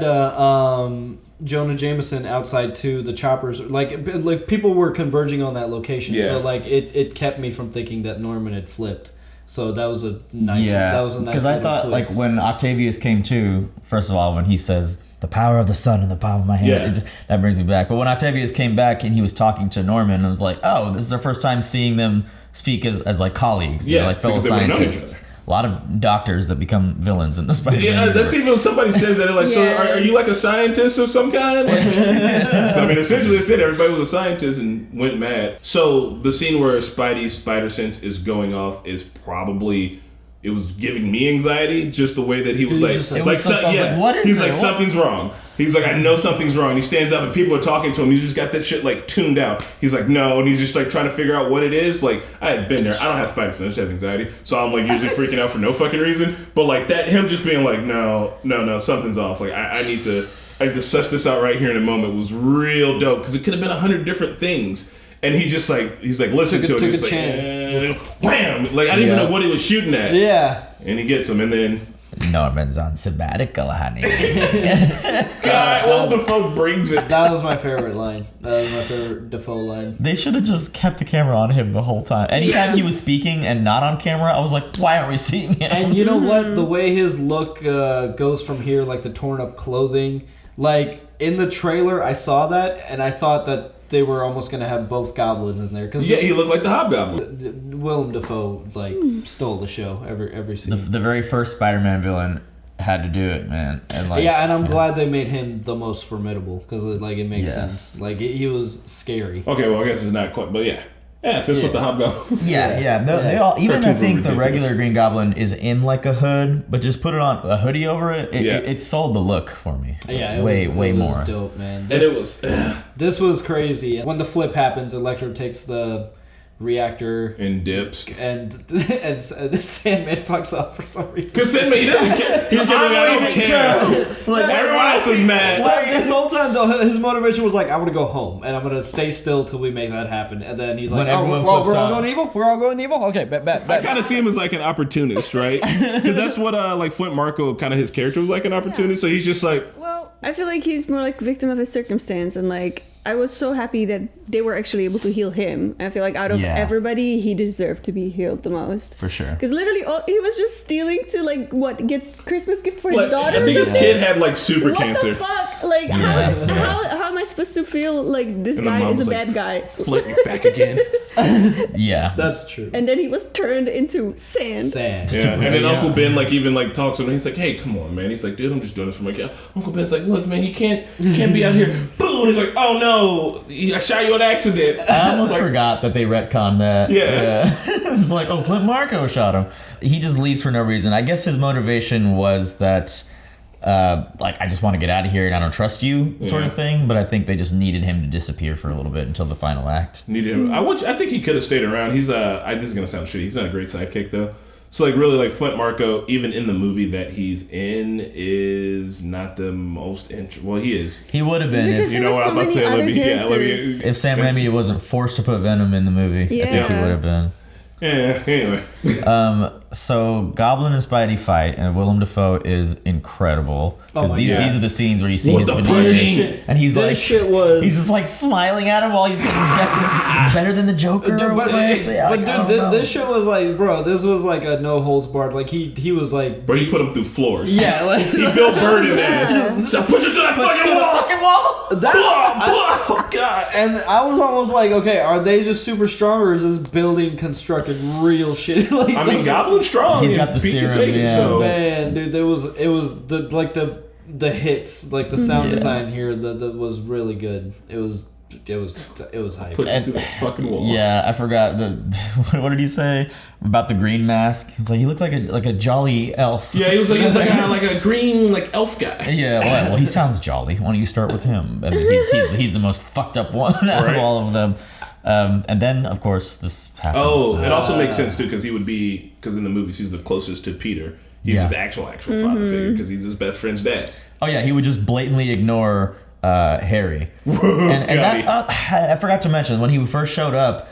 Jonah Jameson outside too, the choppers, like people were converging on that location, so like it kept me from thinking that Norman had flipped. So that was a nice. yeah, that was a nice. because I thought twist. like when Octavius came to, first of all, when he says the power of the sun in the palm of my hand, that brings me back. But when Octavius came back and he was talking to Norman, I was like, oh, this is our first time seeing them speak as like colleagues, like fellow scientists. A lot of doctors that become villains in the Spider-Man. Yeah, that's even when somebody says that. They're like, so are you like a scientist of some kind? Like, I mean, essentially, it said everybody was a scientist and went mad. So the scene where Spidey's spider sense is going off is probably. It was giving me anxiety, just the way that he was like, what is he's it? like, something's wrong. He's like, I know something's wrong. He stands up and people are talking to him. He's just got that shit like tuned out. He's like, no, and he's just like trying to figure out what it is. Like, I have been there. I don't have spider sense, I just have anxiety. So I'm like usually freaking out for no fucking reason. But like that, him just being like, no, something's off. Like I need to suss this out right here in a moment was real dope because it could have been 100 different things. And he just like he's like listen to it. He's like, wham! Like I didn't even know what he was shooting at. Yeah. And he gets him, and then Norman's on sabbatical, honey. God, well, Defoe brings it. That was my favorite line. That was my favorite Defoe line. They should have just kept the camera on him the whole time. Anytime he was speaking and not on camera, I was like, why aren't we seeing him? And you know what? The way his look goes from here, like the torn up clothing, like in the trailer, I saw that and I thought that they were almost gonna have both goblins in there because he looked like the Hobgoblin. Willem Dafoe like stole the show every scene. The very first Spider-Man villain had to do it, man. And like, and I'm glad they made him the most formidable because like it makes sense. Like he was scary. Okay, well I guess it's not quite, but yeah. Yeah, so that's what the Hobgoblin. They all. Even I think the ridiculous. regular Green Goblin is in like a hood, but just put it on a hoodie over it. It sold the look for me. Yeah, way it more. was dope, man. This was crazy. When the flip happens, Electro takes the reactor and dips, and Sandman fucks up for some reason. Because Sandman, he doesn't care. He's gonna be, I don't care. Like everyone else is mad. Like this whole time, though, his motivation was like, "I want to go home and I'm gonna stay still till we make that happen." And then he's like, "Oh, we're all going evil. We're all going evil. Okay, bet." I kind of see him as like an opportunist, right? Because that's what like Flint Marko, kind of his character was like an opportunist. So he's just like, well, I feel like he's more like victim of his circumstance, and like I was so happy that they were actually able to heal him. I feel like out of everybody, he deserved to be healed the most. For sure. Because literally, he was just stealing to like get Christmas gift for his daughter. I think his kid had like super cancer. What the fuck? Like how am I supposed to feel like this guy is a bad guy? Flip, you're back again. Yeah, that's true. And then he was turned into sand. Yeah, and then Uncle Ben like even like talks to him. He's like, "Hey, come on, man." He's like, "Dude, I'm just doing this for my kid." Uncle Ben's like, "Look, man, you can't be out here." Boom! And he's like, "Oh no, I shot you on accident." I almost forgot that they retconned that. Yeah. It's like, oh, Flint Marko shot him. He just leaves for no reason. I guess his motivation was that, like, I just want to get out of here and I don't trust you, sort of thing. But I think they just needed him to disappear for a little bit until the final act. Needed him. I think he could have stayed around. He's this is gonna sound shitty. He's not a great sidekick though. So like really like Flint Marko, even in the movie that he's in, is not the most well, he is. He would have been if you know what I'm about to say. Let me if Sam Raimi wasn't forced to put Venom in the movie. I think he would have been. Yeah. Anyway. So Goblin and Spidey fight, and Willem Dafoe is incredible because my these God. are the scenes where you see his the veneers, and he's This like, shit was- he's just like smiling at him while he's getting injected. Better than the Joker. Dude, or what I say. but Like, I don't dude, know. this shit was like, bro, this was like a no holds barred. Like he was like, Bro, he put him through floors. yeah, like He Bill Burr his ass. So push it to that fucking wall. that. Oh God. And I was almost like, okay, are they just super strong or is this building constructed real shit? Like, I mean, Goblin's strong. He's got the He can serum, take it, yeah. so- man, dude, it was the hits, like the sound design here that was really good. It was hype. Put it through the fucking wall. Yeah, I forgot what did he say about the green mask? He's like, he looked like a jolly elf. Yeah, he was like a green elf guy. Yeah, well, he sounds jolly. Why don't you start with him? And he's the most fucked up one out Right. of all of them. And then, of course, this happens. Oh, it also makes sense too because in the movies he's the closest to Peter. He's his actual father figure because he's his best friend's dad. Oh yeah, he would just blatantly ignore Harry. And that, I forgot to mention when he first showed up,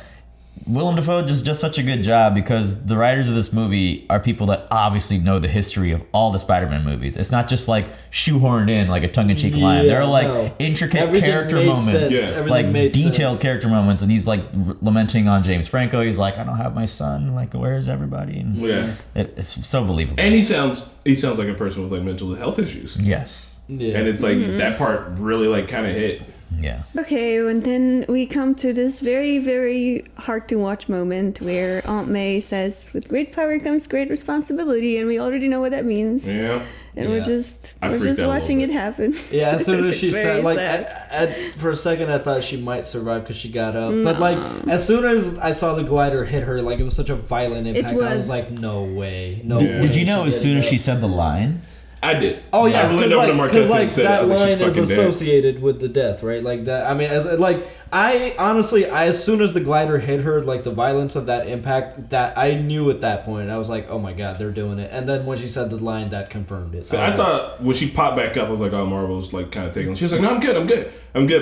Willem Dafoe just does such a good job because the writers of this movie are people that obviously know the history of all the Spider-Man movies. It's not just like shoehorned in like a tongue-in-cheek line. There are like intricate Everything character made moments, sense. Yeah. Everything like made detailed sense. character moments, and he's like lamenting on James Franco. He's like, I don't have my son. Like, where is everybody? And Yeah. it's so believable. And he sounds like a person with like mental health issues. Yes. Yeah. And it's like that part really like kind of hit. Yeah. Okay, and then we come to this very, very hard to watch moment where Aunt May says, "With great power comes great responsibility," and we already know what that means. Yeah. And Yeah. we're just I freaked out a watching little it happen. Yeah, as soon as she It's very said, like, sad. for a second I thought she might survive because she got up. But, like, as soon as I saw the glider hit her, like, it was such a violent impact. I was was. like, no way. No Yeah. way. Did you know as did soon as it she up. said the line? I did. Oh, yeah, I leaned over to Marquez because, and said it. I that was like, line she's is fucking dead. associated with the death, right? Like, that, I mean, I honestly, as soon as the glider hit her, like, the violence of that impact, that I knew at that point, I was like, oh my god, they're doing it. And then when she said the line, that confirmed it. So was I like, thought when she popped back up, I was like, oh, Marvel's like kind of taking. She was like, no, I'm good.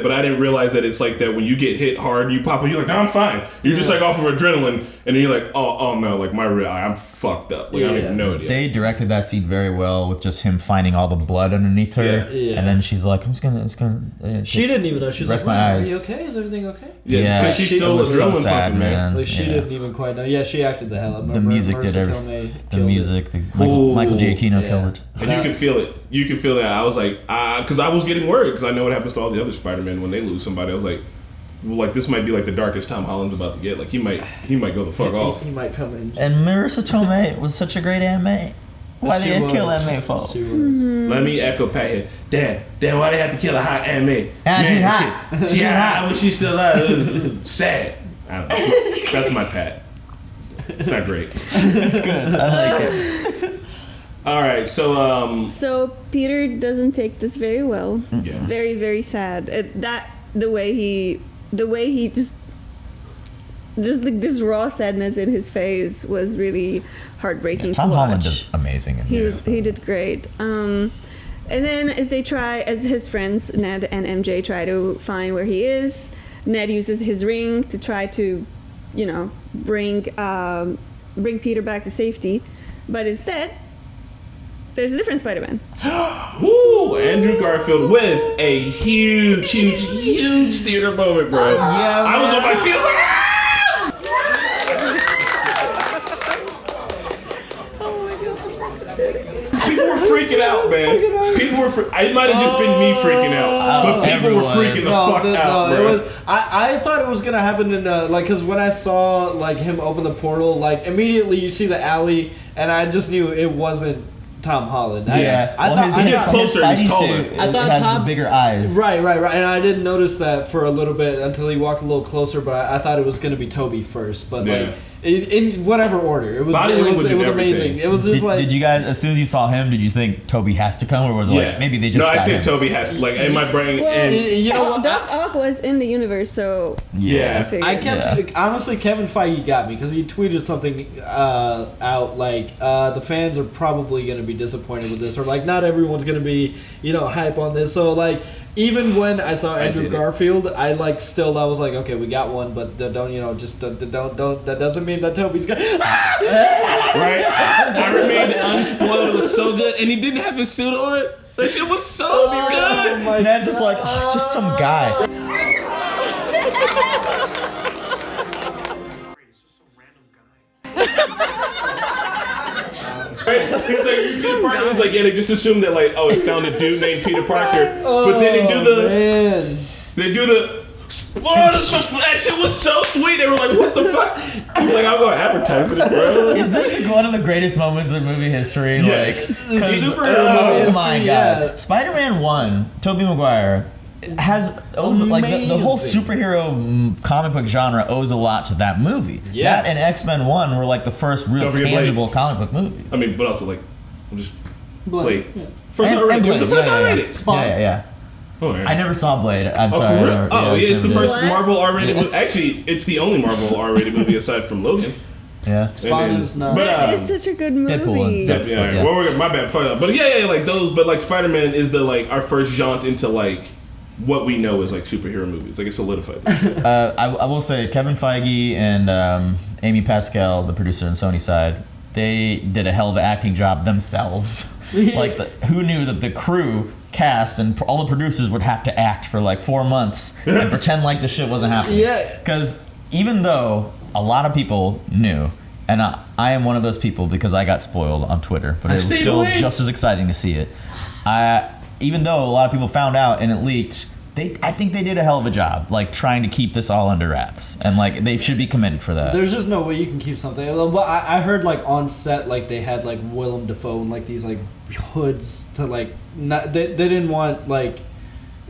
But I didn't realize that it's like that when you get hit hard, you pop up, you're like, no, I'm fine. You're just like off of adrenaline, and then you're like, oh no, like my real, I'm fucked up. Like I don't even know it yet. They directed that scene very well with just him finding all the blood underneath her, Yeah. and then she's like, "I'm just gonna." She didn't even know. She was Rest like, my "Wow, are eyes." you okay? Is everything okay?" Yeah, it's 'cause she's still it was so adrenaline sad, pumping, man. Like, she Yeah. didn't even quite know. Yeah, she acted the hell up. The music did Marissa everything. Tomei The killed music, it. Michael Giacchino Yeah. killed it. And you can feel it. You can feel that. I was like, because I was getting worried because I know what happens to all the other Spider-Men when they lose somebody. I was like, well, like this might be like the darkest Tom Holland's about to get. Like he might go the fuck off. He might come in. And Marissa Tomei was such a great Aunt May. Why She they was. kill Aunt May for? She was. Let me echo Pat here. Damn, why they have to kill a hot Aunt May? Ah, she's hot. She hot when she's still alive. Sad. I don't know. That's my Pat. It's not great. It's good. I like it. All right, so So Peter doesn't take this very well. It's Yeah. very, very sad. The way he just like this raw sadness in his face was really heartbreaking Tom to watch. Holland is amazing in this. He did great. And then as his friends Ned and MJ try to find where he is, Ned uses his ring to try to, bring Peter back to safety, but instead, there's a different Spider-Man. woo, Andrew Garfield with a huge theater moment, bro. Yeah, I was on my seat. I was like, ah! People were freaking out, man. It might have just been me freaking out, but people were freaking the fuck out, bro. I thought it was gonna happen in because when I saw like him open the portal, like immediately you see the alley, and I just knew it wasn't Tom Holland. Yeah, I thought he gets closer, his he's Spidey taller. suit, I thought it has Tom- the bigger eyes. Right, and I didn't notice that for a little bit until he walked a little closer. But I thought it was gonna be Toby first. But Yeah. like in whatever order, it was Body language and amazing. everything. It was just Did you guys, as soon as you saw him, did you think Toby has to come, or was it like maybe they just No, I got said him? Toby has like in my brain. Well, and You know what? Doc Ock was in the universe, so Yeah. figured. I kept honestly, Kevin Feige got me because he tweeted something out like the fans are probably going to be disappointed with this, or like not everyone's going to be hype on this. So like even when I saw Andrew did it. Garfield, I was like okay, we got one, but don't that doesn't mean that Toby's gonna. Right? I remained unspoiled. It was so good, and he didn't have his suit on. That shit was so good. And Ned's just like, oh, it's just some guy. Right? He's like, Peter Parker was like, yeah, they just assumed that like, oh, he found a dude named Peter Parker. But then they do the that shit was so sweet. They were like, what the fuck? He was like, I'm gonna advertise it, bro. Is this one of the greatest moments in movie history? Yes. Like, oh my god. Spider-Man 1, Tobey Maguire, owes like the whole superhero comic book genre owes a lot to that movie. Yeah. That and X-Men 1 were like the first real tangible comic book movies. I mean, but also like, just Blade. Yeah. First and it was the first R-rated. Yeah. Oh, yeah. I never saw Blade. I'm sorry. For real? It's the first What? Marvel R-rated movie. Actually, it's the only Marvel R-rated movie aside from Logan. Yeah. Spawn is not. That is such a good movie. Deadpool and Yeah. Well, my bad. Fuck up. But yeah, like those. But like Spider-Man is the like our first jaunt into like what we know as like superhero movies. Like it solidified that shit. I will say Kevin Feige and Amy Pascal, the producer on Sony side, they did a hell of an acting job themselves. Like who knew that the crew cast and all the producers would have to act for like 4 months and pretend like the shit wasn't happening. Yeah. Because even though a lot of people knew, and I am one of those people because I got spoiled on Twitter, but it was still just as exciting to see it. Even though a lot of people found out and it leaked, I think they did a hell of a job, like trying to keep this all under wraps, and like they should be commended for that. There's just no way you can keep something. Well, I heard like on set, like they had like Willem Dafoe and like these like hoods to like not. They didn't want like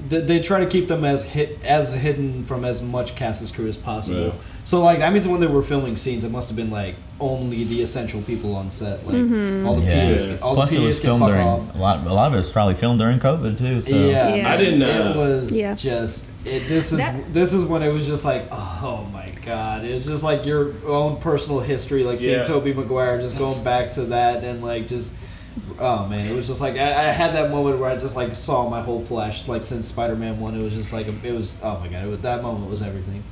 they try to keep them as hidden from as much cast as crew as possible. Yeah. So like that means when they were filming scenes, it must have been like only the essential people on set, like all the PAs. All Plus, the PAs it was can filmed fuck during off. a lot of it was probably filmed during COVID too. So. Yeah. I didn't. It was Yeah. this is when it was just like, oh my god, it was just like your own personal history, like seeing Tobey Maguire, just going back to that and like just, oh man, it was just like I had that moment where I just like saw my whole flesh, like since Spider-Man 1. It was just like it was, oh my god, that moment was everything.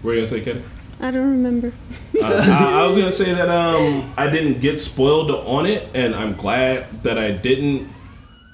What were you gonna say, Kenny? I don't remember. I was gonna say that I didn't get spoiled on it, and I'm glad that I didn't.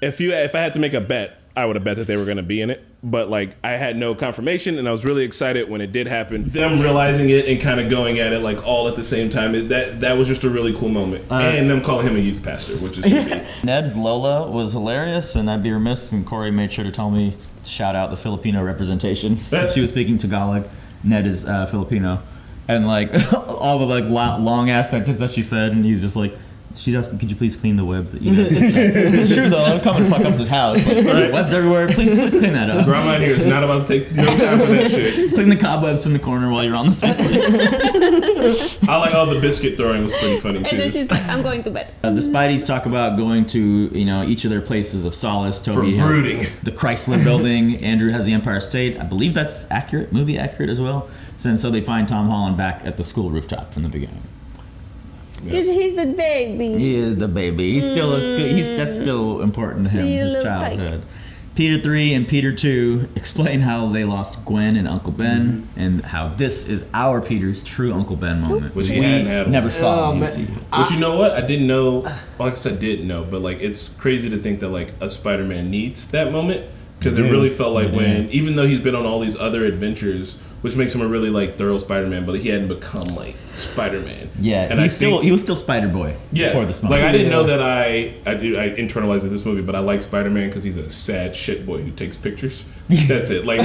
If I had to make a bet, I would have bet that they were gonna be in it. But like I had no confirmation, and I was really excited when it did happen. Them realizing it and kind of going at it like all at the same time, that was just a really cool moment. And them calling him a youth pastor, which is creepy. Ned's Lola was hilarious, and I'd be remiss, and Corey made sure to tell me to shout out the Filipino representation. She was speaking Tagalog. Ned is Filipino. And like all the like long ass sentence that she said, and he's just like, she's asking, could you please clean the webs that you guys did? It's true though, I'm coming to fuck up this house. Like, webs everywhere, please clean that up. Grandma in here is not about to take no time for that shit. Clean the cobwebs from the corner while you're on the subway. I like all the biscuit throwing was pretty funny too. And then she's like, I'm going to bed. The Spidies talk about going to, each of their places of solace. Toby For brooding. has the Chrysler Building. Andrew has the Empire State. I believe that's accurate, movie accurate as well. So they find Tom Holland back at the school rooftop from the beginning. Because he's the baby. He is the baby. He's still that's still important to him. Be a His little childhood. Peter 3 and Peter 2 explain how they lost Gwen and Uncle Ben, and how this is our Peter's true Uncle Ben moment, Which he we hadn't had. never saw. But you know what? I didn't know. Well, I guess I did know, but like it's crazy to think that like a Spider-Man needs that moment, because it really felt like when, even though he's been on all these other adventures, which makes him a really like thorough Spider-Man, but he hadn't become like Spider-Man. Yeah, and he was still Spider-Boy before this moment. Like I didn't know that I internalized this movie, but I like Spider-Man because he's a sad shit boy who takes pictures. That's it. Like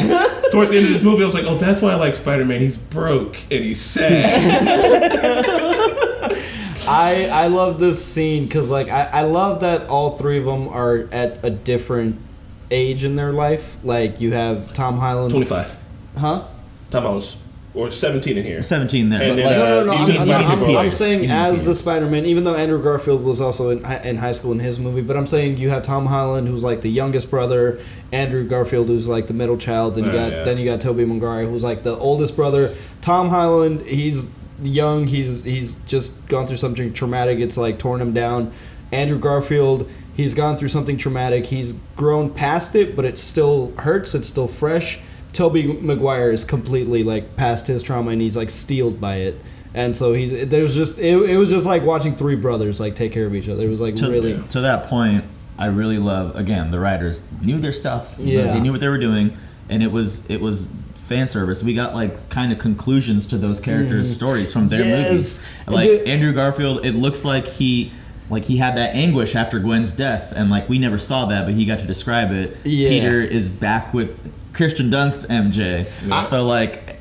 towards the end of this movie, I was like, oh, that's why I like Spider-Man. He's broke and he's sad. I love this scene because like I love that all three of them are at a different age in their life. Like you have Tom Holland, 25. Huh? Tom Holland's or 17 in here. 17 there. And But then, No. I'm saying Even as Peters. the Spider-Man, even though Andrew Garfield was also in high school in his movie, but I'm saying you have Tom Holland, who's like the youngest brother, Andrew Garfield, who's like the middle child, then you got Tobey Maguire, who's like the oldest brother. Tom Holland, he's young, he's just gone through something traumatic, it's like torn him down. Andrew Garfield, he's gone through something traumatic, he's grown past it, but it still hurts, it's still fresh. Tobey Maguire is completely like past his trauma and he's like steeled by it. And so there's just it was just like watching three brothers like take care of each other. It was like really to that point. I really love, again, the writers knew their stuff. Yeah. They knew what they were doing, and it was fan service. We got like kind of conclusions to those characters' stories from their movies. Like Andrew Garfield, it looks like he had that anguish after Gwen's death, and like we never saw that, but he got to describe it. Yeah. Peter is back with Kirsten Dunst MJ. Yeah. So like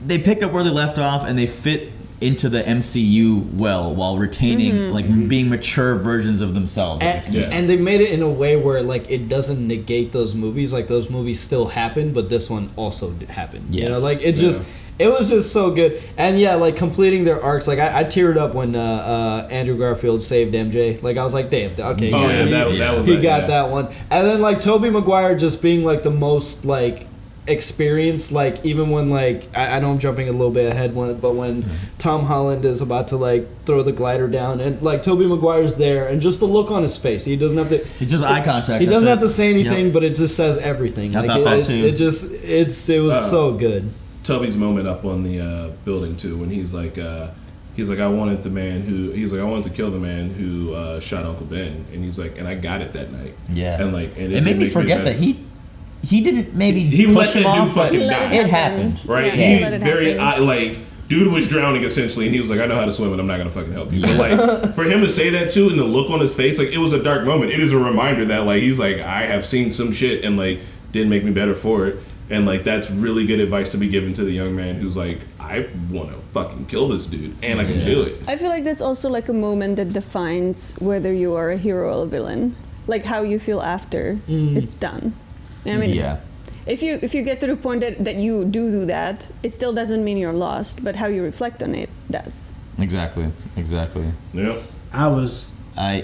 they pick up where they left off, and they fit into the MCU well while retaining like being mature versions of themselves. And they made it in a way where like it doesn't negate those movies. Like those movies still happen, but this one also happened. Yes. You know, like it just it was just so good. And yeah, like completing their arcs. Like I teared up when Andrew Garfield saved MJ. Like I was like, damn, okay. He got that one. And then like Tobey Maguire just being like the most like experience, like even when like I know I'm jumping a little bit ahead, but when Tom Holland is about to like throw the glider down and like Tobey Maguire's there and just the look on his face, he doesn't have to, he just eye contact, he doesn't have to say anything, but it just says everything. I thought that too. It was so good. Tobey's moment up on the building too, when he's like I wanted to kill the man who shot Uncle Ben, and he's like, and I got it that night. Yeah. And like, and it made me forget that he didn't maybe he push let him that off, dude fucking die. It happened, right? Yeah. He very like dude was drowning essentially, and he was like, I know how to swim, and I'm not gonna fucking help you. But like for him to say that too, and the look on his face, like it was a dark moment. It is a reminder that like he's like, I have seen some shit, and like didn't make me better for it. And like that's really good advice to be given to the young man who's like, I want to fucking kill this dude, and I can do it. I feel like that's also like a moment that defines whether you are a hero or a villain, like how you feel after it's done. I mean, if you get to the point that you do that, it still doesn't mean you're lost, but how you reflect on it does. Exactly. Yep.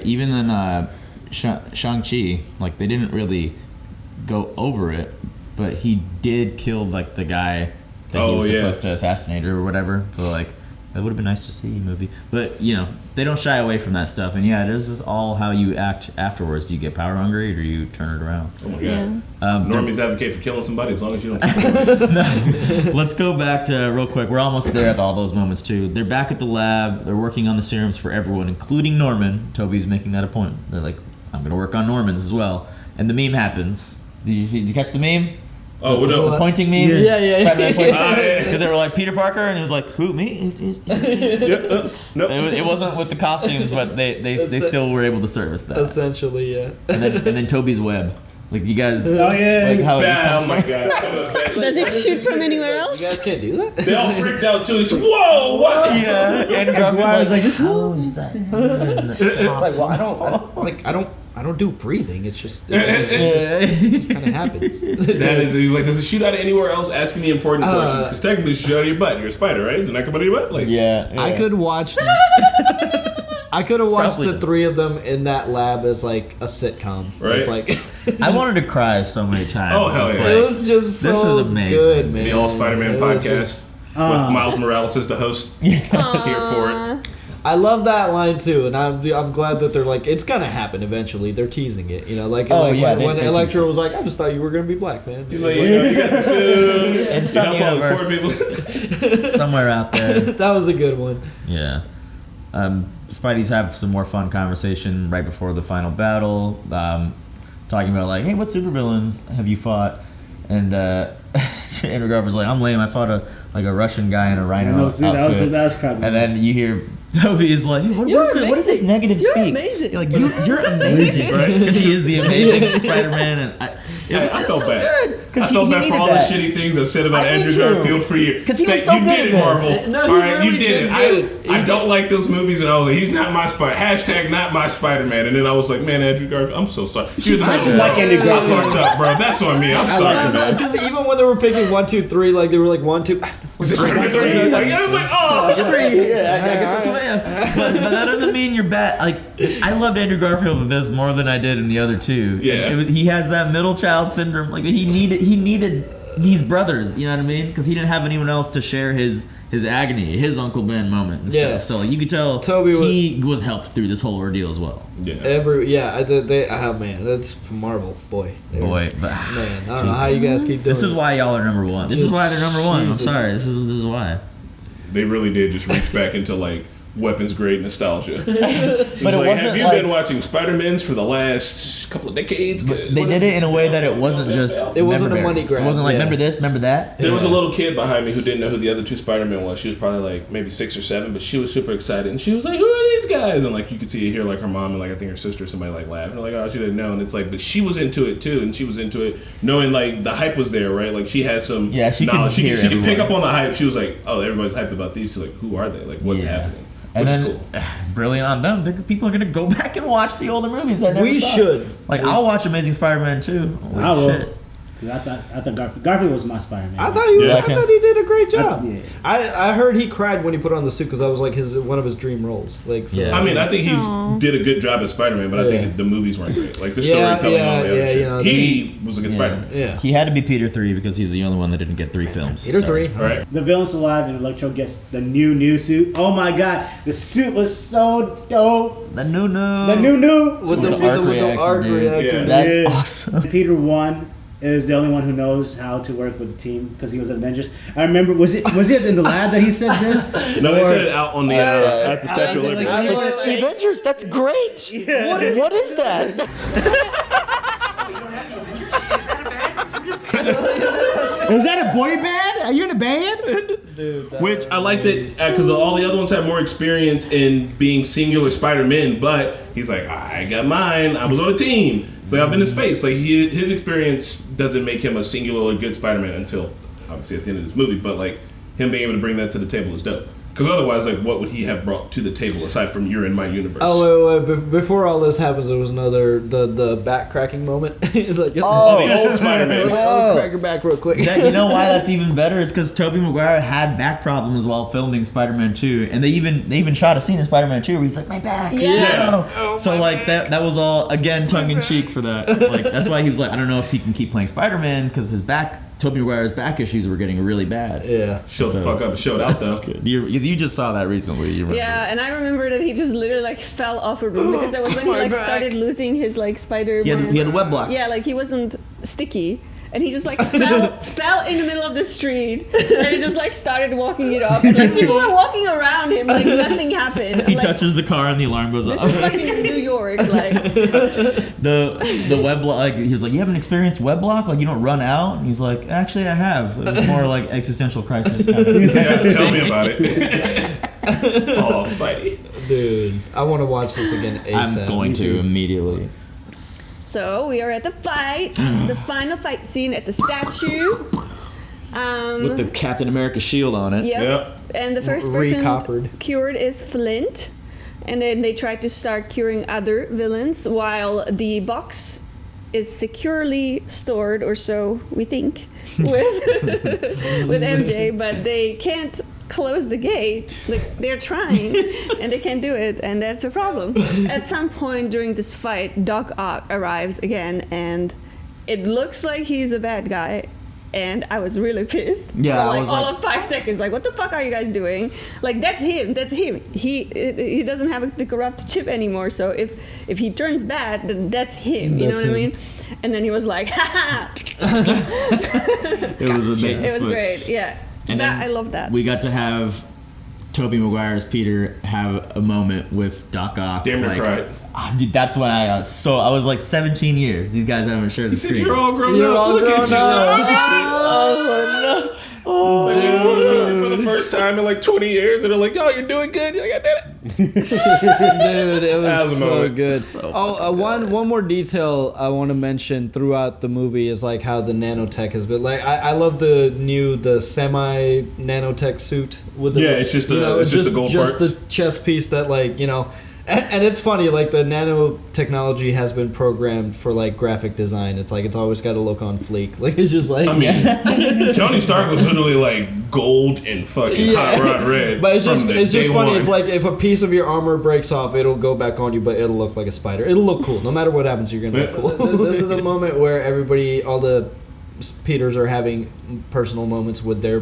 Even in Shang-Chi, like they didn't really go over it, but he did kill like the guy that he was supposed to assassinate or whatever. So like that would have been nice to see movie. But you know, they don't shy away from that stuff. And yeah, this is all how you act afterwards. Do you get power hungry or do you turn it around? Oh my god. Normies advocate for killing somebody as long as you don't. Let's go back to real quick. We're almost there at all those moments too. They're back at the lab. They're working on the serums for everyone, including Norman. Toby's making that a point. They're like, I'm gonna work on Norman's as well. And the meme happens. Did you catch the meme? Oh, what up? The pointing meme? Yeah. Because they were like, Peter Parker? And he was like, who, me? Nope. It wasn't with the costumes, but they still were able to service that. Essentially, yeah. And then Toby's web. Like, you guys... Oh, yeah. Like how it just comes Oh, my from. God. Does it shoot from anywhere else? You guys can't do that? They all freaked out, too. He's like, whoa, what? Yeah. And Garfield's like, how is that even Like, well, I don't do breathing. It just kind of happens. That is, he's like, does it shoot out of anywhere else? Asking the important questions, because technically it shoot out of your butt. You're a spider, right? Doesn't that come out of your butt? Like, yeah. I could watch. I could have watched the three of them in that lab as like a sitcom. Right. It's like I wanted to cry so many times. Oh, hell It's yeah. like, it was just so this is amazing. good, man. the All Spider-Man It was podcast just- with Miles Morales as the host. Here for it. I love that line too, and I'm glad that they're like, it's gonna happen eventually. They're teasing it, you know, like, when Electro was like, I just thought you were gonna be black, man. He's like, you got the suit. In some universe, somewhere out there. That was a good one. Yeah. Spideys have some more fun conversation right before the final battle, talking about like, hey, what supervillains have you fought? And Andrew Garfield's like, I'm lame. I fought a Russian guy in a rhino outfit. That was kind of and then you hear Toby is like, what is this negative You're speak? amazing. You're like, you're amazing, right? Because he is the amazing Spider-Man, and I felt bad. I he felt bad for needed all that. the shitty things I've said about I did Andrew too. Garfield for years. Because he was so you good did at it, this. Marvel. No, he all right, really you did it. I don't like those movies, and I was like, he's not my Spider. # not my Spider-Man. And then I was like, man, Andrew Garfield, I'm so sorry. He was I like Andrew I Garfield. fucked up, bro. That's on me. I'm sorry, man. Because even when they were picking 1, 2, 3, like they were like 1, 2. Was it Spider-Man 3? Like, I was like, oh. I guess that's who I am. But that doesn't mean you're bad. Like, I loved Andrew Garfield in this more than I did in the other two. Yeah. He has that middle child syndrome. Like, he needed these brothers, you know what I mean? Because he didn't have anyone else to share his agony, his Uncle Ben moment and stuff. So like, you could tell he was helped through this whole ordeal as well. Yeah. Man, that's Marvel, boy. But Man, I don't know how you guys keep doing This is it. why y'all are number one. This is why they're number one. Jesus. I'm sorry. This is why. they really did just reach back into like weapons grade nostalgia. But it like, wasn't have you like, been watching Spider-Mans for the last couple of decades? they did it in a way that it wasn't just. It wasn't a member money berries. grab. It wasn't like yeah. remember this, remember that. There was a little kid behind me who didn't know who the other two Spider-Men was. She was probably like maybe 6 or 7, but she was super excited and she was like, "Who are these guys?" And like you could see her like her mom and like I think her sister or somebody like laugh and they're like, "Oh, she didn't know." And it's like, but she was into it too, and she was into it knowing like the hype was there, right? Like she has some knowledge. She could pick up on the hype. She was like, "Oh, everybody's hyped about these two. Like, who are they? Like, what's happening?" And Which then, is cool. Brilliant on them. People are gonna go back and watch the older movies. That We should. Like, I'll watch Amazing Spider-Man too. I will. Because I thought Garfield was my Spider-Man. I thought he did a great job. Yeah. I heard he cried when he put on the suit because that was like one of his dream roles. Like, so. I mean, I think he did a good job as Spider-Man, but I think the movies weren't great. Like the storytelling and all the other shit. He was a good Spider-Man. Yeah. He had to be Peter 3 because he's the only one that didn't get 3 films. Peter 3. All right. The villain's alive and Electro gets the new suit. Oh my god, the suit was so dope. The new. With the arc reactor. Yeah. That's awesome. Peter 1 is the only one who knows how to work with the team because he was an Avengers. I remember, was it in the lab that he said this? No, they said it out on the at the Statue of Liberty. Avengers, that's great. Yeah. What is that? Is that a boy band? Are you in a band? Dude, Which I liked it because all the other ones had more experience in being singular Spider-Men, but he's like, I got mine. I was on a team. So I've been in space. Like his experience doesn't make him a singular good Spider-Man until obviously at the end of this movie. But like him being able to bring that to the table is dope. Because otherwise, like, what would he have brought to the table aside from "You're in my universe"? Oh wait. Before all this happens, there was another the back cracking moment. It's like the old Spider-Man. Let me crack your back real quick. You know why that's even better? It's because Tobey Maguire had back problems while filming Spider-Man 2, and they even shot a scene in Spider-Man 2 where he's like, "My back." Yeah. Oh, So like that was all again tongue in cheek for that. Like that's why he was like, I don't know if he can keep playing Spider-Man because Tobey Maguire's back issues were getting really bad. Yeah. Showed the fuck up and showed out though. Because you just saw that recently. You remember. Yeah, and I remember that he just literally like fell off a room because that was when he like started losing his like Spider-Man. He had the web block. Yeah, like he wasn't sticky. And he just like fell in the middle of the street and he just like started walking it off. And like people were walking around him, like nothing happened. He like, touches the car and the alarm goes this off. is fucking New York, like the web block, like he was like, "You haven't experienced web block? Like you don't run out?" And he's like, "Actually, I have." It was more like existential crisis kind of. Yeah, tell me about it. Oh, Spidey. Dude, I want to watch this again ASAP. I'm going to immediately. So we are at the fight, the final fight scene at the statue. With the Captain America shield on it. Yep. And the first person Recoppered. cured is Flint. And then they try to start curing other villains while the box is securely stored, or so we think, with MJ, but they can't close the gate. Like they're trying and they can't do it, and that's a problem. At some point during this fight, Doc Ock arrives again, and it looks like he's a bad guy. And I was really pissed. Yeah, for, like, I was all like, of 5 seconds. Like, what the fuck are you guys doing? Like, that's him. He doesn't have the corrupt chip anymore. So if he turns bad, then that's him. You know what I mean? And then he was like, ha ha. It was amazing. It was great. Yeah. And that, then I love that. We got to have Tobey Maguire's Peter have a moment with Doc Ock. Damn near cried. Dude, that's when I was like 17 years. These guys haven't shared the screen. You're all grown You're up. all Look grown at you. up. Look at you. Oh, for the first time in like 20 years, and they're like, "Yo, you're doing good." You're like, "I did it." Dude, it That was was a so moment. good. One more detail I want to mention throughout the movie is like how the nanotech has been. Like I love the semi nanotech suit with the It's just the gold just parts. the chest piece that like and it's funny, like the nanotechnology has been programmed for like graphic design. It's like it's always got to look on fleek. Like it's just like I mean, Tony Stark was literally like gold and fucking hot rod red. But it's from just day funny. one. It's like if a piece of your armor breaks off, it'll go back on you, but it'll look like a spider. It'll look cool. No matter what happens, you're gonna look cool. This is the moment where all the Peters are having personal moments with their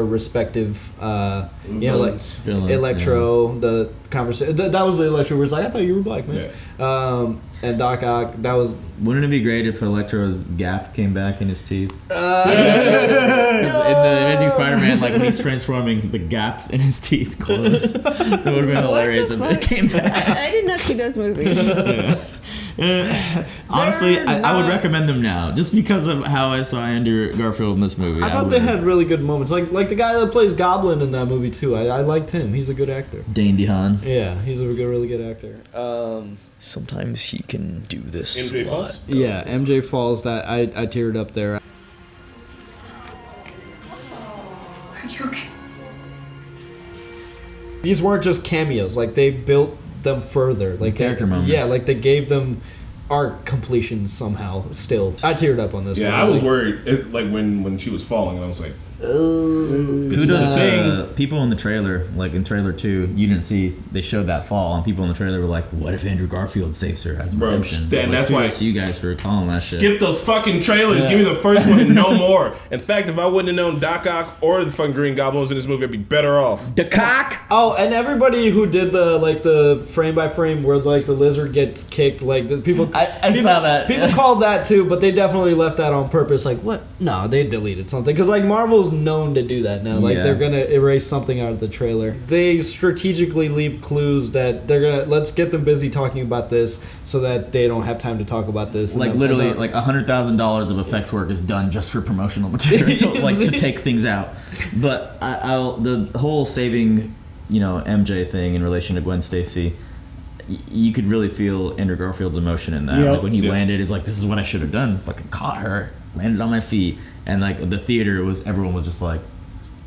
respective, like Villains, Electro. The conversation that was the Electro where it's like, I thought you were black, man. Yeah. and Doc Ock. That was. Wouldn't it be great if Electro's gap came back in his teeth? In the Amazing Spider-Man, like when he's transforming, the gaps in his teeth close. That would have been hilarious if it came back. I did not see those movies. Honestly, I would recommend them now, just because of how I saw Andrew Garfield in this movie. I thought they had really good moments, like the guy that plays Goblin in that movie too. I liked him. He's a good actor. Dane DeHaan. Yeah, he's a really good actor. Sometimes he can do this. MJ Falls? Yeah, MJ Falls. That I teared up there. Are you okay? These weren't just cameos. Like they built them further. Like character moments. Yeah, like they gave them arc completion somehow. Still, I teared up on this. Yeah, one. I was worried. Like when she was falling, I was like, Kudos to people in the trailer, like in trailer 2, you didn't see, they showed that fall, and people in the trailer were like, what if Andrew Garfield saves her as redemption? And that's why you guys for calling that shit. Skip those fucking trailers. Give me the first one and no more. In fact, if I wouldn't have known Doc Ock or the fucking Green Goblin was in this movie, I'd be better off. The cock. Oh, and everybody who did the frame by frame where like the lizard gets kicked, like the people. I saw that. People called that too, but they definitely left that on purpose. Like what? No, they deleted something because like Marvel's known to do that now. Like they're gonna erase something out of the trailer. They strategically leave clues that they're gonna let's get them busy talking about this so that they don't have time to talk about this. Like literally, like $100,000 of effects work is done just for promotional material, like to take things out. But the whole saving, MJ thing in relation to Gwen Stacy, you could really feel Andrew Garfield's emotion in that. Yep. Like when he landed, is like, this is what I should have done. Fucking caught her, landed on my feet, and like the theater everyone was just like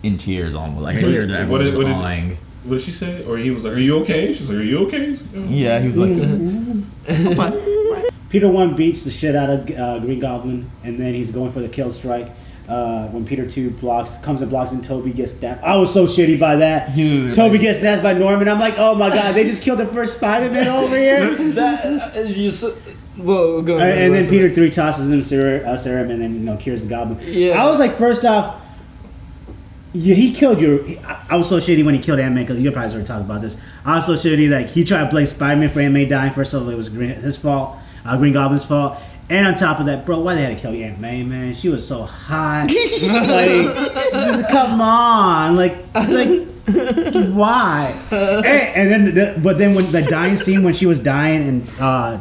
in tears almost. Like I hear that everyone was awing. What did she say? Or he was like, "Are you okay?" She's like, "Are you okay?" Yeah, he was like, Peter 1 beats the shit out of Green Goblin, and then he's going for the kill strike. When Peter 2 comes and blocks, and Toby gets stabbed. I was so shitty by that. Dude. Toby gets stabbed by Norman. I'm like, oh my god, they just killed the first Spider-Man over here. Well, go ahead. And then Peter 3 tosses him serum and then cures the Goblin. Yeah. I was like, first off, he killed you. I was so shitty when he killed Ant-Man, because you probably already talked about this. I was so shitty, like he tried to blame Spider-Man for Ant-Man dying. First of all, it was his fault, Green Goblin's fault. And on top of that, bro, why they had to kill Aunt May, man? She was so hot. Like, come on, like why? And then, but then when the dying scene when she was dying and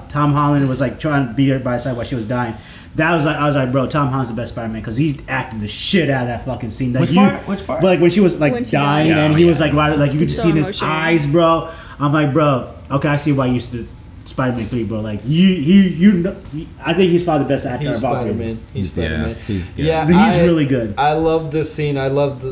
Tom Holland was like trying to be her by her side while she was dying, I was like, bro, Tom Holland's the best Spider-Man because he acted the shit out of that fucking scene. Like, Which part? But like when she was like dying and he was like, right, like you could just see in his emotional. eyes, bro. I'm like, bro, okay, I see why you used to. Spider-Man 3, bro. Like you I think he's probably the best actor of all time. He's Spider-Man. He's good. Yeah, he's really good. I love this scene. I love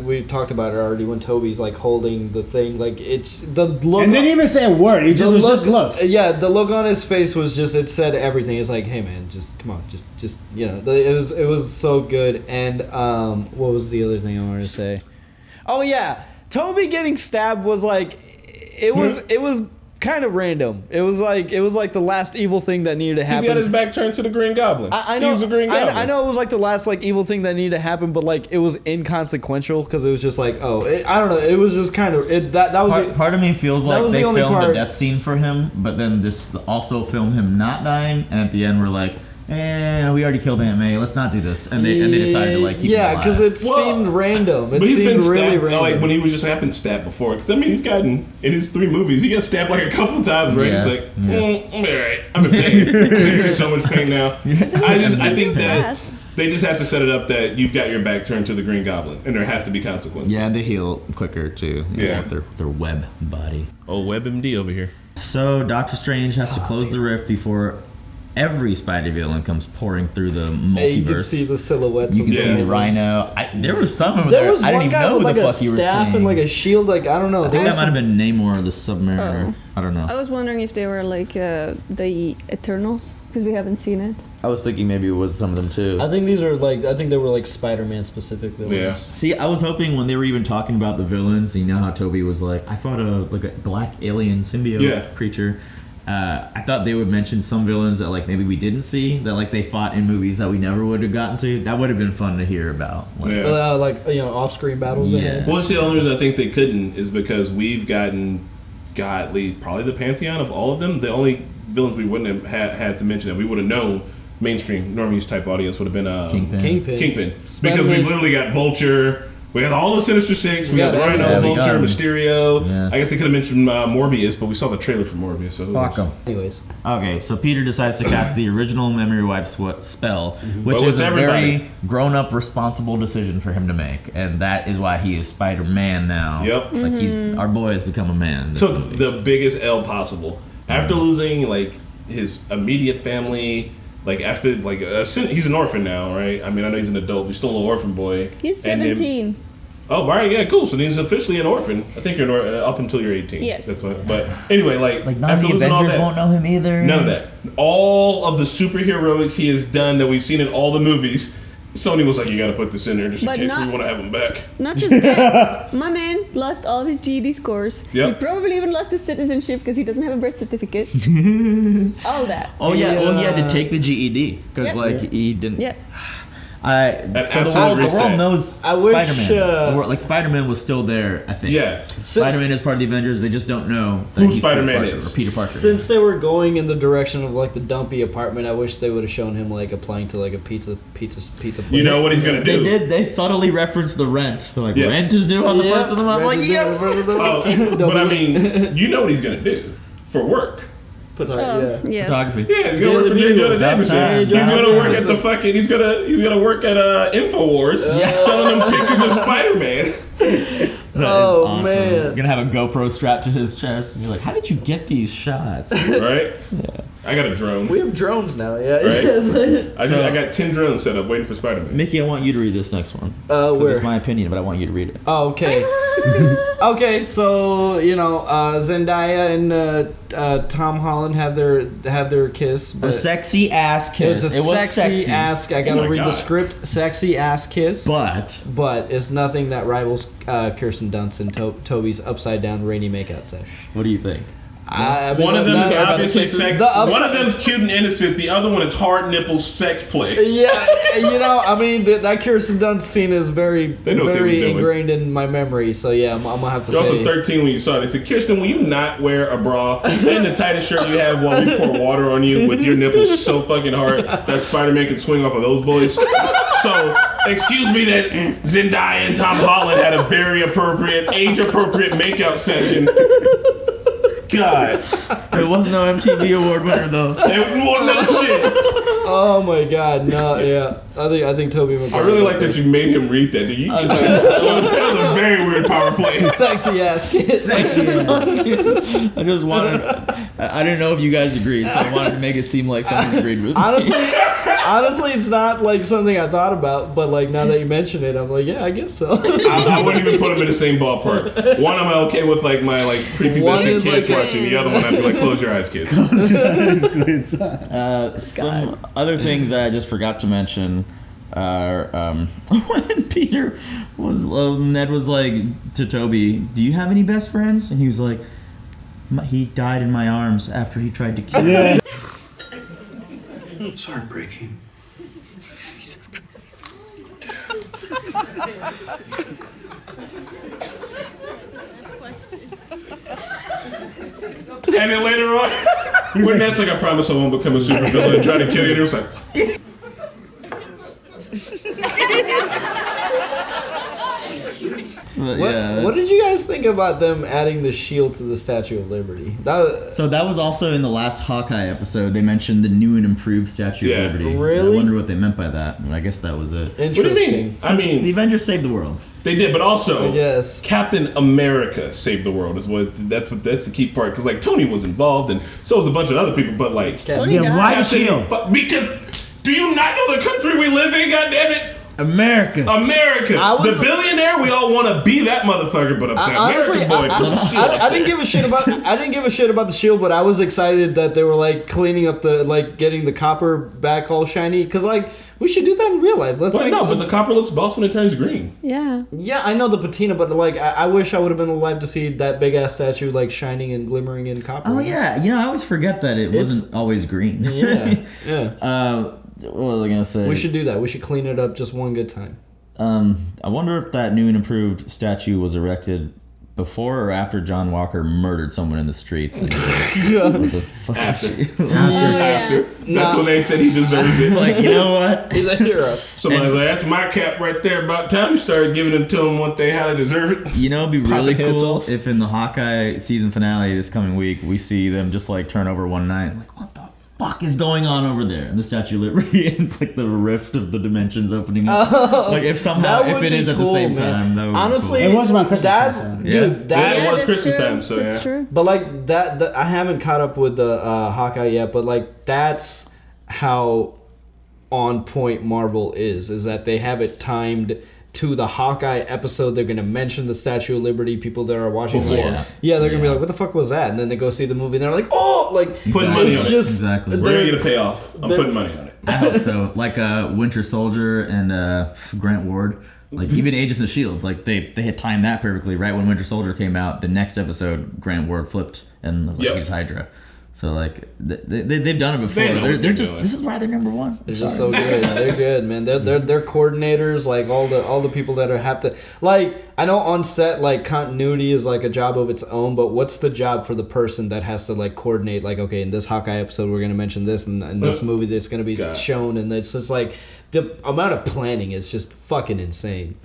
we talked about it already when Toby's like holding the thing. Like it's the look. And they didn't even say a word. He just was just looks. Yeah, the look on his face was just it said everything. It's like, hey man, just come on, just it was so good. And what was the other thing I wanted to say? Oh yeah, Toby getting stabbed was like it was kind of random. It was like the last evil thing that needed to happen. He's got his back turned to the Green Goblin. I know. He's the Green Goblin. I know it was like the last like evil thing that needed to happen, but like it was inconsequential because it was just like I don't know. It was just kind of that was part of me feels like they only filmed part. a death scene for him, but then this also filmed him not dying, and at the end we're like, we already killed Aunt May. Let's not do this, and they decided to like keep him alive. because it seemed random. It but he's seemed been really stabbed, random. like when he was just happened stabbed before. Because I mean, he's gotten in his 3 movies, he got stabbed like a couple times, right? Yeah. He's like, I'm alright. I'm in pain. I'm in so much pain now. I think that they just have to set it up that you've got your back turned to the Green Goblin, and there has to be consequences. Yeah, they heal quicker too. Yeah. With their web body. Oh, WebMD over here. So Doctor Strange has to close the rift before every Spider villain comes pouring through the multiverse. You can see the silhouettes. You can see the Rhino. There was some over There there. was I didn't one even guy know with who like the a fuck you were staff seeing. and like a shield. Like I don't know. I think that might have been Namor the Submariner. I don't know. I was wondering if they were like the Eternals because we haven't seen it. I was thinking maybe it was some of them too. I think they were like Spider-Man specific villains. Yeah. See, I was hoping when they were even talking about the villains, you know how Toby was like, I fought a black alien symbiote creature. I thought they would mention some villains that like maybe we didn't see that like they fought in movies that we never would have gotten to. That would have been fun to hear about. Like, off-screen battles. Yeah. Well, it's the only reason I think they couldn't is because we've probably the pantheon of all of them. The only villains we wouldn't have had to mention that we would have known. Mainstream Normies type audience would have been Kingpin. Because we've literally got Vulture. We got all the Sinister Six. We got Rhino, Vulture, Mysterio. Yeah. I guess they could have mentioned Morbius, but we saw the trailer for Morbius. So fuck them. Anyways. Okay, so Peter decides to cast the original memory wipe spell, which is a very grown-up, responsible decision for him to make, and that is why he is Spider-Man now. Yep. Like our boy has become a man. Took the biggest L possible after losing like his immediate family. Like after he's an orphan now, right? I mean, I know he's an adult, but he's still an orphan boy. He's 17. Oh, all right, yeah, cool. So he's officially an orphan. I think you're up until you're 18. Yes. That's what. But anyway, none after of the losing all Avengers that, won't know him either. None of that. All of the superheroics he has done that we've seen in all the movies. Sony was like, you got to put this in there just in case we want to have him back. Not just that. My man lost all of his GED scores. Yep. He probably even lost his citizenship because he doesn't have a birth certificate. All that. Oh yeah, well he had to take the GED because he didn't. Yeah. So the world knows Spider-Man. Spider-Man was still there, I think. Yeah. Spider-Man is part of the Avengers. They just don't know who Spider-Man is. Or Peter Parker. Since they were going in the direction of like the dumpy apartment, I wish they would have shown him like applying to like a pizza place. You know what he's gonna do? They did. They subtly referenced the rent. They're like, rent is due on the first of the month. Like, yes. But I mean, you know what he's gonna do for work. Photography. Yeah, he's gonna work for J. Jonah Jameson. He's gonna work at the fucking. He's gonna work at Infowars, selling them pictures of Spider-Man. That is awesome. Man. You're gonna have a GoPro strapped to his chest, and you're like, "How did you get these shots?" Right? Yeah. I got a drone. We have drones now. Yeah. Right? I got 10 drones set up waiting for Spider-Man. Mickey, I want you to read this next one. Where? It's my opinion, but I want you to read it. Oh, okay. Okay, so Zendaya and Tom Holland have their kiss. A sexy ass kiss. It was sexy ass. I gotta read the script. Sexy ass kiss. But it's nothing that rivals Kirsten Dunst and Toby's upside down rainy makeout sesh. What do you think? One of them is obviously sex. One of them's cute and innocent. The other one is hard nipple sex play. Yeah, I mean that Kirsten Dunst scene is very ingrained in my memory. So yeah, I'm gonna have to say. You're also 13 when you saw it. They said, Kirsten, will you not wear a bra and the tightest shirt you have while we pour water on you with your nipples so fucking hard that Spider-Man can swing off of those boys? So excuse me that Zendaya and Tom Holland had a very age-appropriate makeout session. God. There was no MTV award winner though. They won that shit. Oh my God, no, yeah. I think Toby McGuire. I really like that you made him read that. That was a very weird power play. Sexy ass kid. Sexy ass. I just wanted. I didn't know if you guys agreed, so I wanted to make it seem like someone agreed with me. Honestly, it's not like something I thought about, but like now that you mention it, I'm like, yeah, I guess so. I wouldn't even put them in the same ballpark. One, I'm okay with like my prepubescent kids watching. The other one, I'd be like, close your eyes, kids. Some other things I just forgot to mention are when Peter was Ned was like to Toby, "Do you have any best friends?" And he was like, "He died in my arms after he tried to kill me." Yeah. It's heartbreaking. Jesus Christ. And then later on, when Ned's like, I promise I won't become a supervillain and try to kill you, and it was like, What did you guys think about them adding the shield to the Statue of Liberty? So that was also in the last Hawkeye episode. They mentioned the new and improved Statue of Liberty. Really? I wonder what they meant by that. I guess that was it. Interesting. What do you mean? I mean, the Avengers saved the world. They did, but also yes, Captain America saved the world. That's the key part. Because like Tony was involved, and so was a bunch of other people. But like, why the shield? Because do you not know the country we live in? God damn it! America. The billionaire, we all want to be that motherfucker, but honestly, American boy. I didn't give a shit about. I didn't give a shit about the shield, but I was excited that they were like cleaning up getting the copper back all shiny. Because like we should do that in real life. But the copper looks boss when it turns green. Yeah. Yeah, I know the patina, but like I wish I would have been alive to see that big ass statue like shining and glimmering in copper. Oh yeah, I always forget that it wasn't always green. Yeah. What was I gonna say? We should do that. We should clean it up just one good time. I wonder if that new and improved statue was erected before or after John Walker murdered someone in the streets? What the fuck? After. Yeah. That's when they said he deserved it. Like, you know what? He's a hero. Somebody's like, that's my cap right there. About time you started giving it to them what they how they deserve it. You know, it'd be really Popping heads cool off. if in the Hawkeye season finale this coming week we see them just like turn over one night. Like, what the fuck is going on over there? And the Statue of Liberty, it's like the rift of the dimensions opening up. Like if somehow, That if would it be is at cool, the same man. time, that would Honestly, be It was around Christmas That's time. dude. That Yeah, it was that's Christmas true. time, so That's yeah. true. But like that, I haven't caught up with the Hawkeye yet. But like that's how on point Marvel is that they have it timed to the Hawkeye episode. They're gonna mention the Statue of Liberty. People that are watching, Before. like, they're gonna be like, "What the fuck was that?" And then they go see the movie, and they're like, "Oh, like Putting money it's on it. just Exactly. We're going to they're- get a payoff. I'm putting money on it. I hope so. Like Winter Soldier and Grant Ward. Like even Agents of S.H.I.E.L.D. Like they had timed that perfectly. Right when Winter Soldier came out, the next episode Grant Ward flipped and was like, Yep. he's Hydra. So like they've done it before. They know what They're they're just doing. this is why they're number one. They're just so good. They're good, man. They're coordinators. Like all the people that have to, like, I know on set, like, continuity is like a job of its own, but what's the job for the person that has to like coordinate? Like, okay, in this Hawkeye episode we're gonna mention this, and in this movie that's gonna be God. shown, and it's just like the amount of planning is just fucking insane.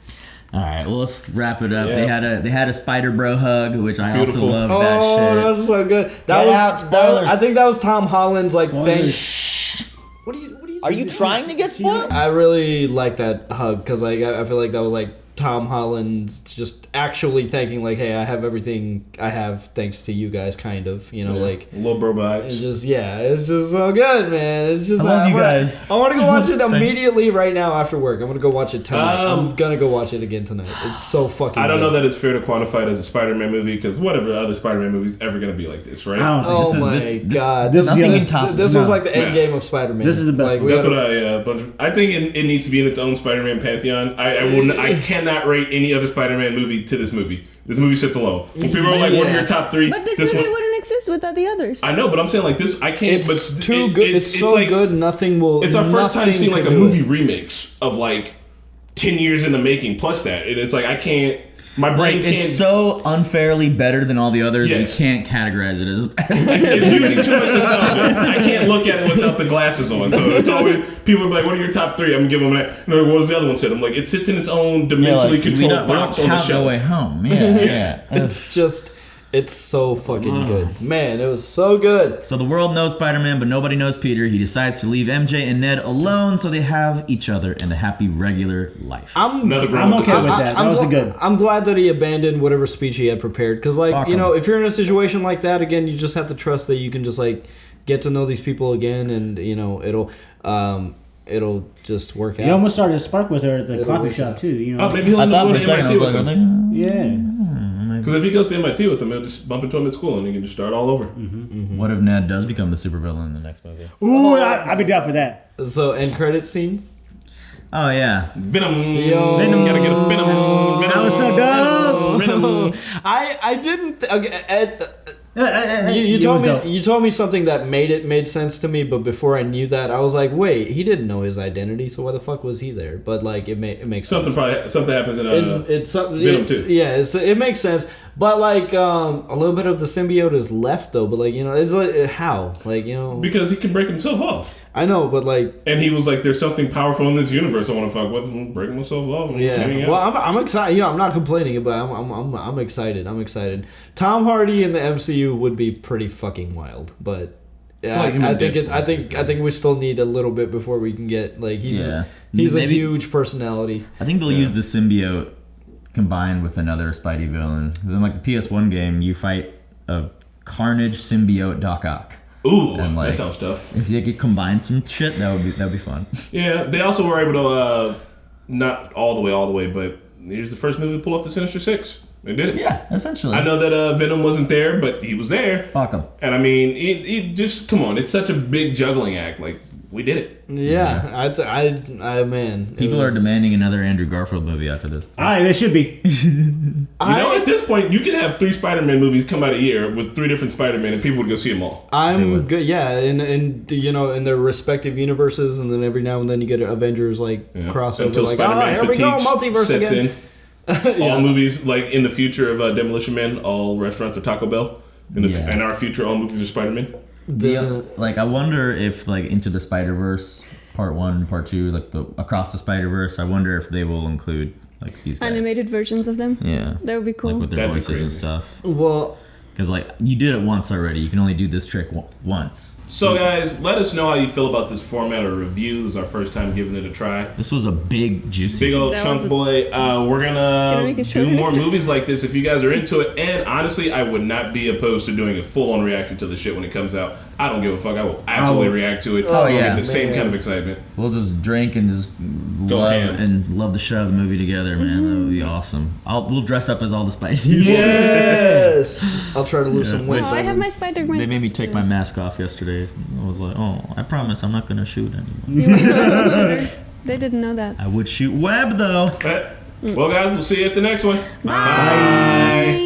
All right, well let's wrap it up. Yeah. They had a Spider Bro hug, which I Beautiful. also love that shit. that was so good. Get That out, was spoilers. I think that was Tom Holland's like thing. What do you? Are you trying to get spoiled? I really like that hug because like I feel like that was like Tom Holland's just actually thanking, like, hey, I have everything I have thanks to you guys, kind of, you know, like Little bro it's vibes. just it's just so good, man. It's just I love you wanna- guys. I want to go watch it Thanks. immediately right now after work. I'm gonna go watch it tonight. Um, I'm gonna go watch it again tonight. It's so fucking. I don't good. know that it's fair to quantify it as a Spider-Man movie because whatever other Spider-Man movie is ever going to be like this, right? I don't think Oh This is- my this- god! this is Nothing the in top. This was like the end Yeah. game of Spider-Man. This is the best Like, one. we That's gotta- what I think it needs to be in its own Spider-Man pantheon. I cannot rate any other Spider-Man movie to this movie. This movie sits alone. When people are like, "What are your top three?" But this movie one. wouldn't exist without the others. I know, but I'm saying like this. I can't. It's but too it- good. It's so like, good. Nothing will. It's our first time nothing seeing like a can do movie it. remix of like 10 years in the making. Plus that, and it's like I can't. My brain Like, can't. it's so unfairly better than all the others. Yes. We can't categorize it as. It's using too much nostalgia. I can't look at it without the glasses on. So it's always people are like, "What are your top three? I'm gonna give them that. No, what was the other one said? I'm like, it sits in its own dimensionally controlled box on the count No Way shelf. Home. Yeah. It's just. It's so fucking good, man. It was so good. So the world knows Spider-Man, but nobody knows Peter. He decides to leave MJ and Ned alone so they have each other and a happy regular life. I'm Another grown I'm up okay with that. That was a good. I'm glad that he abandoned whatever speech he had prepared, because, like, Fuck you him. know, if you're in a situation like that again, you just have to trust that you can just like get to know these people again, and you know it'll just work out. You almost started a spark with her at the It'll coffee work shop too. You know. Oh, maybe he'll I end up thought for going a to second, I MIT was with like, him. Yeah. Because if he goes to MIT with him, he'll just bump into him at school and he can just start all over. what if Ned does become the supervillain in the next movie? Ooh, I'd be down for that. So end credit scenes. Oh yeah. Venom. Yo. Venom. Gotta get a Venom. Venom. That was so dumb. Venom. I didn't. Okay, Ed, you It told was me dope. you told me something that made sense to me, but before I knew that, I was like, wait, he didn't know his identity, so why the fuck was he there? But like, it makes Something sense. something happens in It's something. Venom too. Yeah, it makes sense. But like, a little bit of the symbiote is left though. But like, you know, it's like how, like, you know, because he can break himself off. I know, but like, And he was like, "There's something powerful in this universe I want to fuck with." And breaking myself off. And hanging yeah. out. Well, I'm excited. You know, I'm not complaining, but I'm excited. I'm excited. Tom Hardy in the MCU would be pretty fucking wild, but. Yeah, like him I and think Deadpool. I think we still need a little bit before we can get like he's Yeah. he's a Maybe- huge personality. I think they'll use the symbiote combined with another Spidey villain. Then like the PS1 game, you fight a Carnage symbiote Doc Ock. Ooh, And, like, that sounds tough. If they could combine some shit, that'd be fun. Yeah, they also were able to not all the way, but here's the first movie to pull off the Sinister Six. They did it. Yeah, essentially. I know that Venom wasn't there, but he was there. Fuck 'em. And I mean, it just come on. It's such a big juggling act. Like we did it. Yeah, I man, it People are was- demanding another Andrew Garfield movie after this. Aye, they should be. You know, at this point, you could have 3 Spider-Man movies come out a year with 3 different Spider-Man, and people would go see them all. I'm good. Yeah, and you know, in their respective universes, and then every now and then you get an Avengers like crossover. Until Like, Spider-Man here we go, fatigue multiverse sets again. in. All movies, like in the future of Demolition Man, all restaurants are Taco Bell. In our future, all movies are Spider-Man. Like, I wonder if, like, Into the Spider-Verse, Part 1, Part 2, like, the Across the Spider-Verse, I wonder if they will include, like, these guys. Animated versions of them? Yeah. That would be cool. Like, with their voices and stuff. Well... Because, like, you did it once already. You can only do this trick once. So, guys, let us know how you feel about this format of review. This is our first time giving it a try. This was a big, juicy... Big old chunk boy. We're going to do more movies like this if you guys are into it. And, honestly, I would not be opposed to doing a full-on reaction to the shit when it comes out. I don't give a fuck. I will absolutely react to it. Oh, yeah. Get the same kind of excitement. We'll just drink and just love the shit out of the movie together, man. That would be awesome. We'll dress up as all the Spidies. Yes! I'll try to lose some weight. Oh, I have my Spider-Man. They made me take my mask off yesterday. I was like, oh, I promise I'm not going to shoot anyone. They didn't know that. I would shoot Webb, though. Well, guys, we'll see you at the next one. Bye.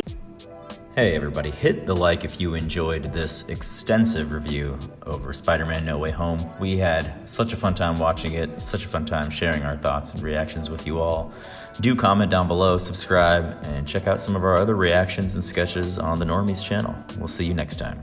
Hey everybody, hit the like if you enjoyed this extensive review over Spider-Man No Way Home. We had such a fun time watching it, such a fun time sharing our thoughts and reactions with you all. Do comment down below, subscribe, and check out some of our other reactions and sketches on the Normies channel. We'll see you next time.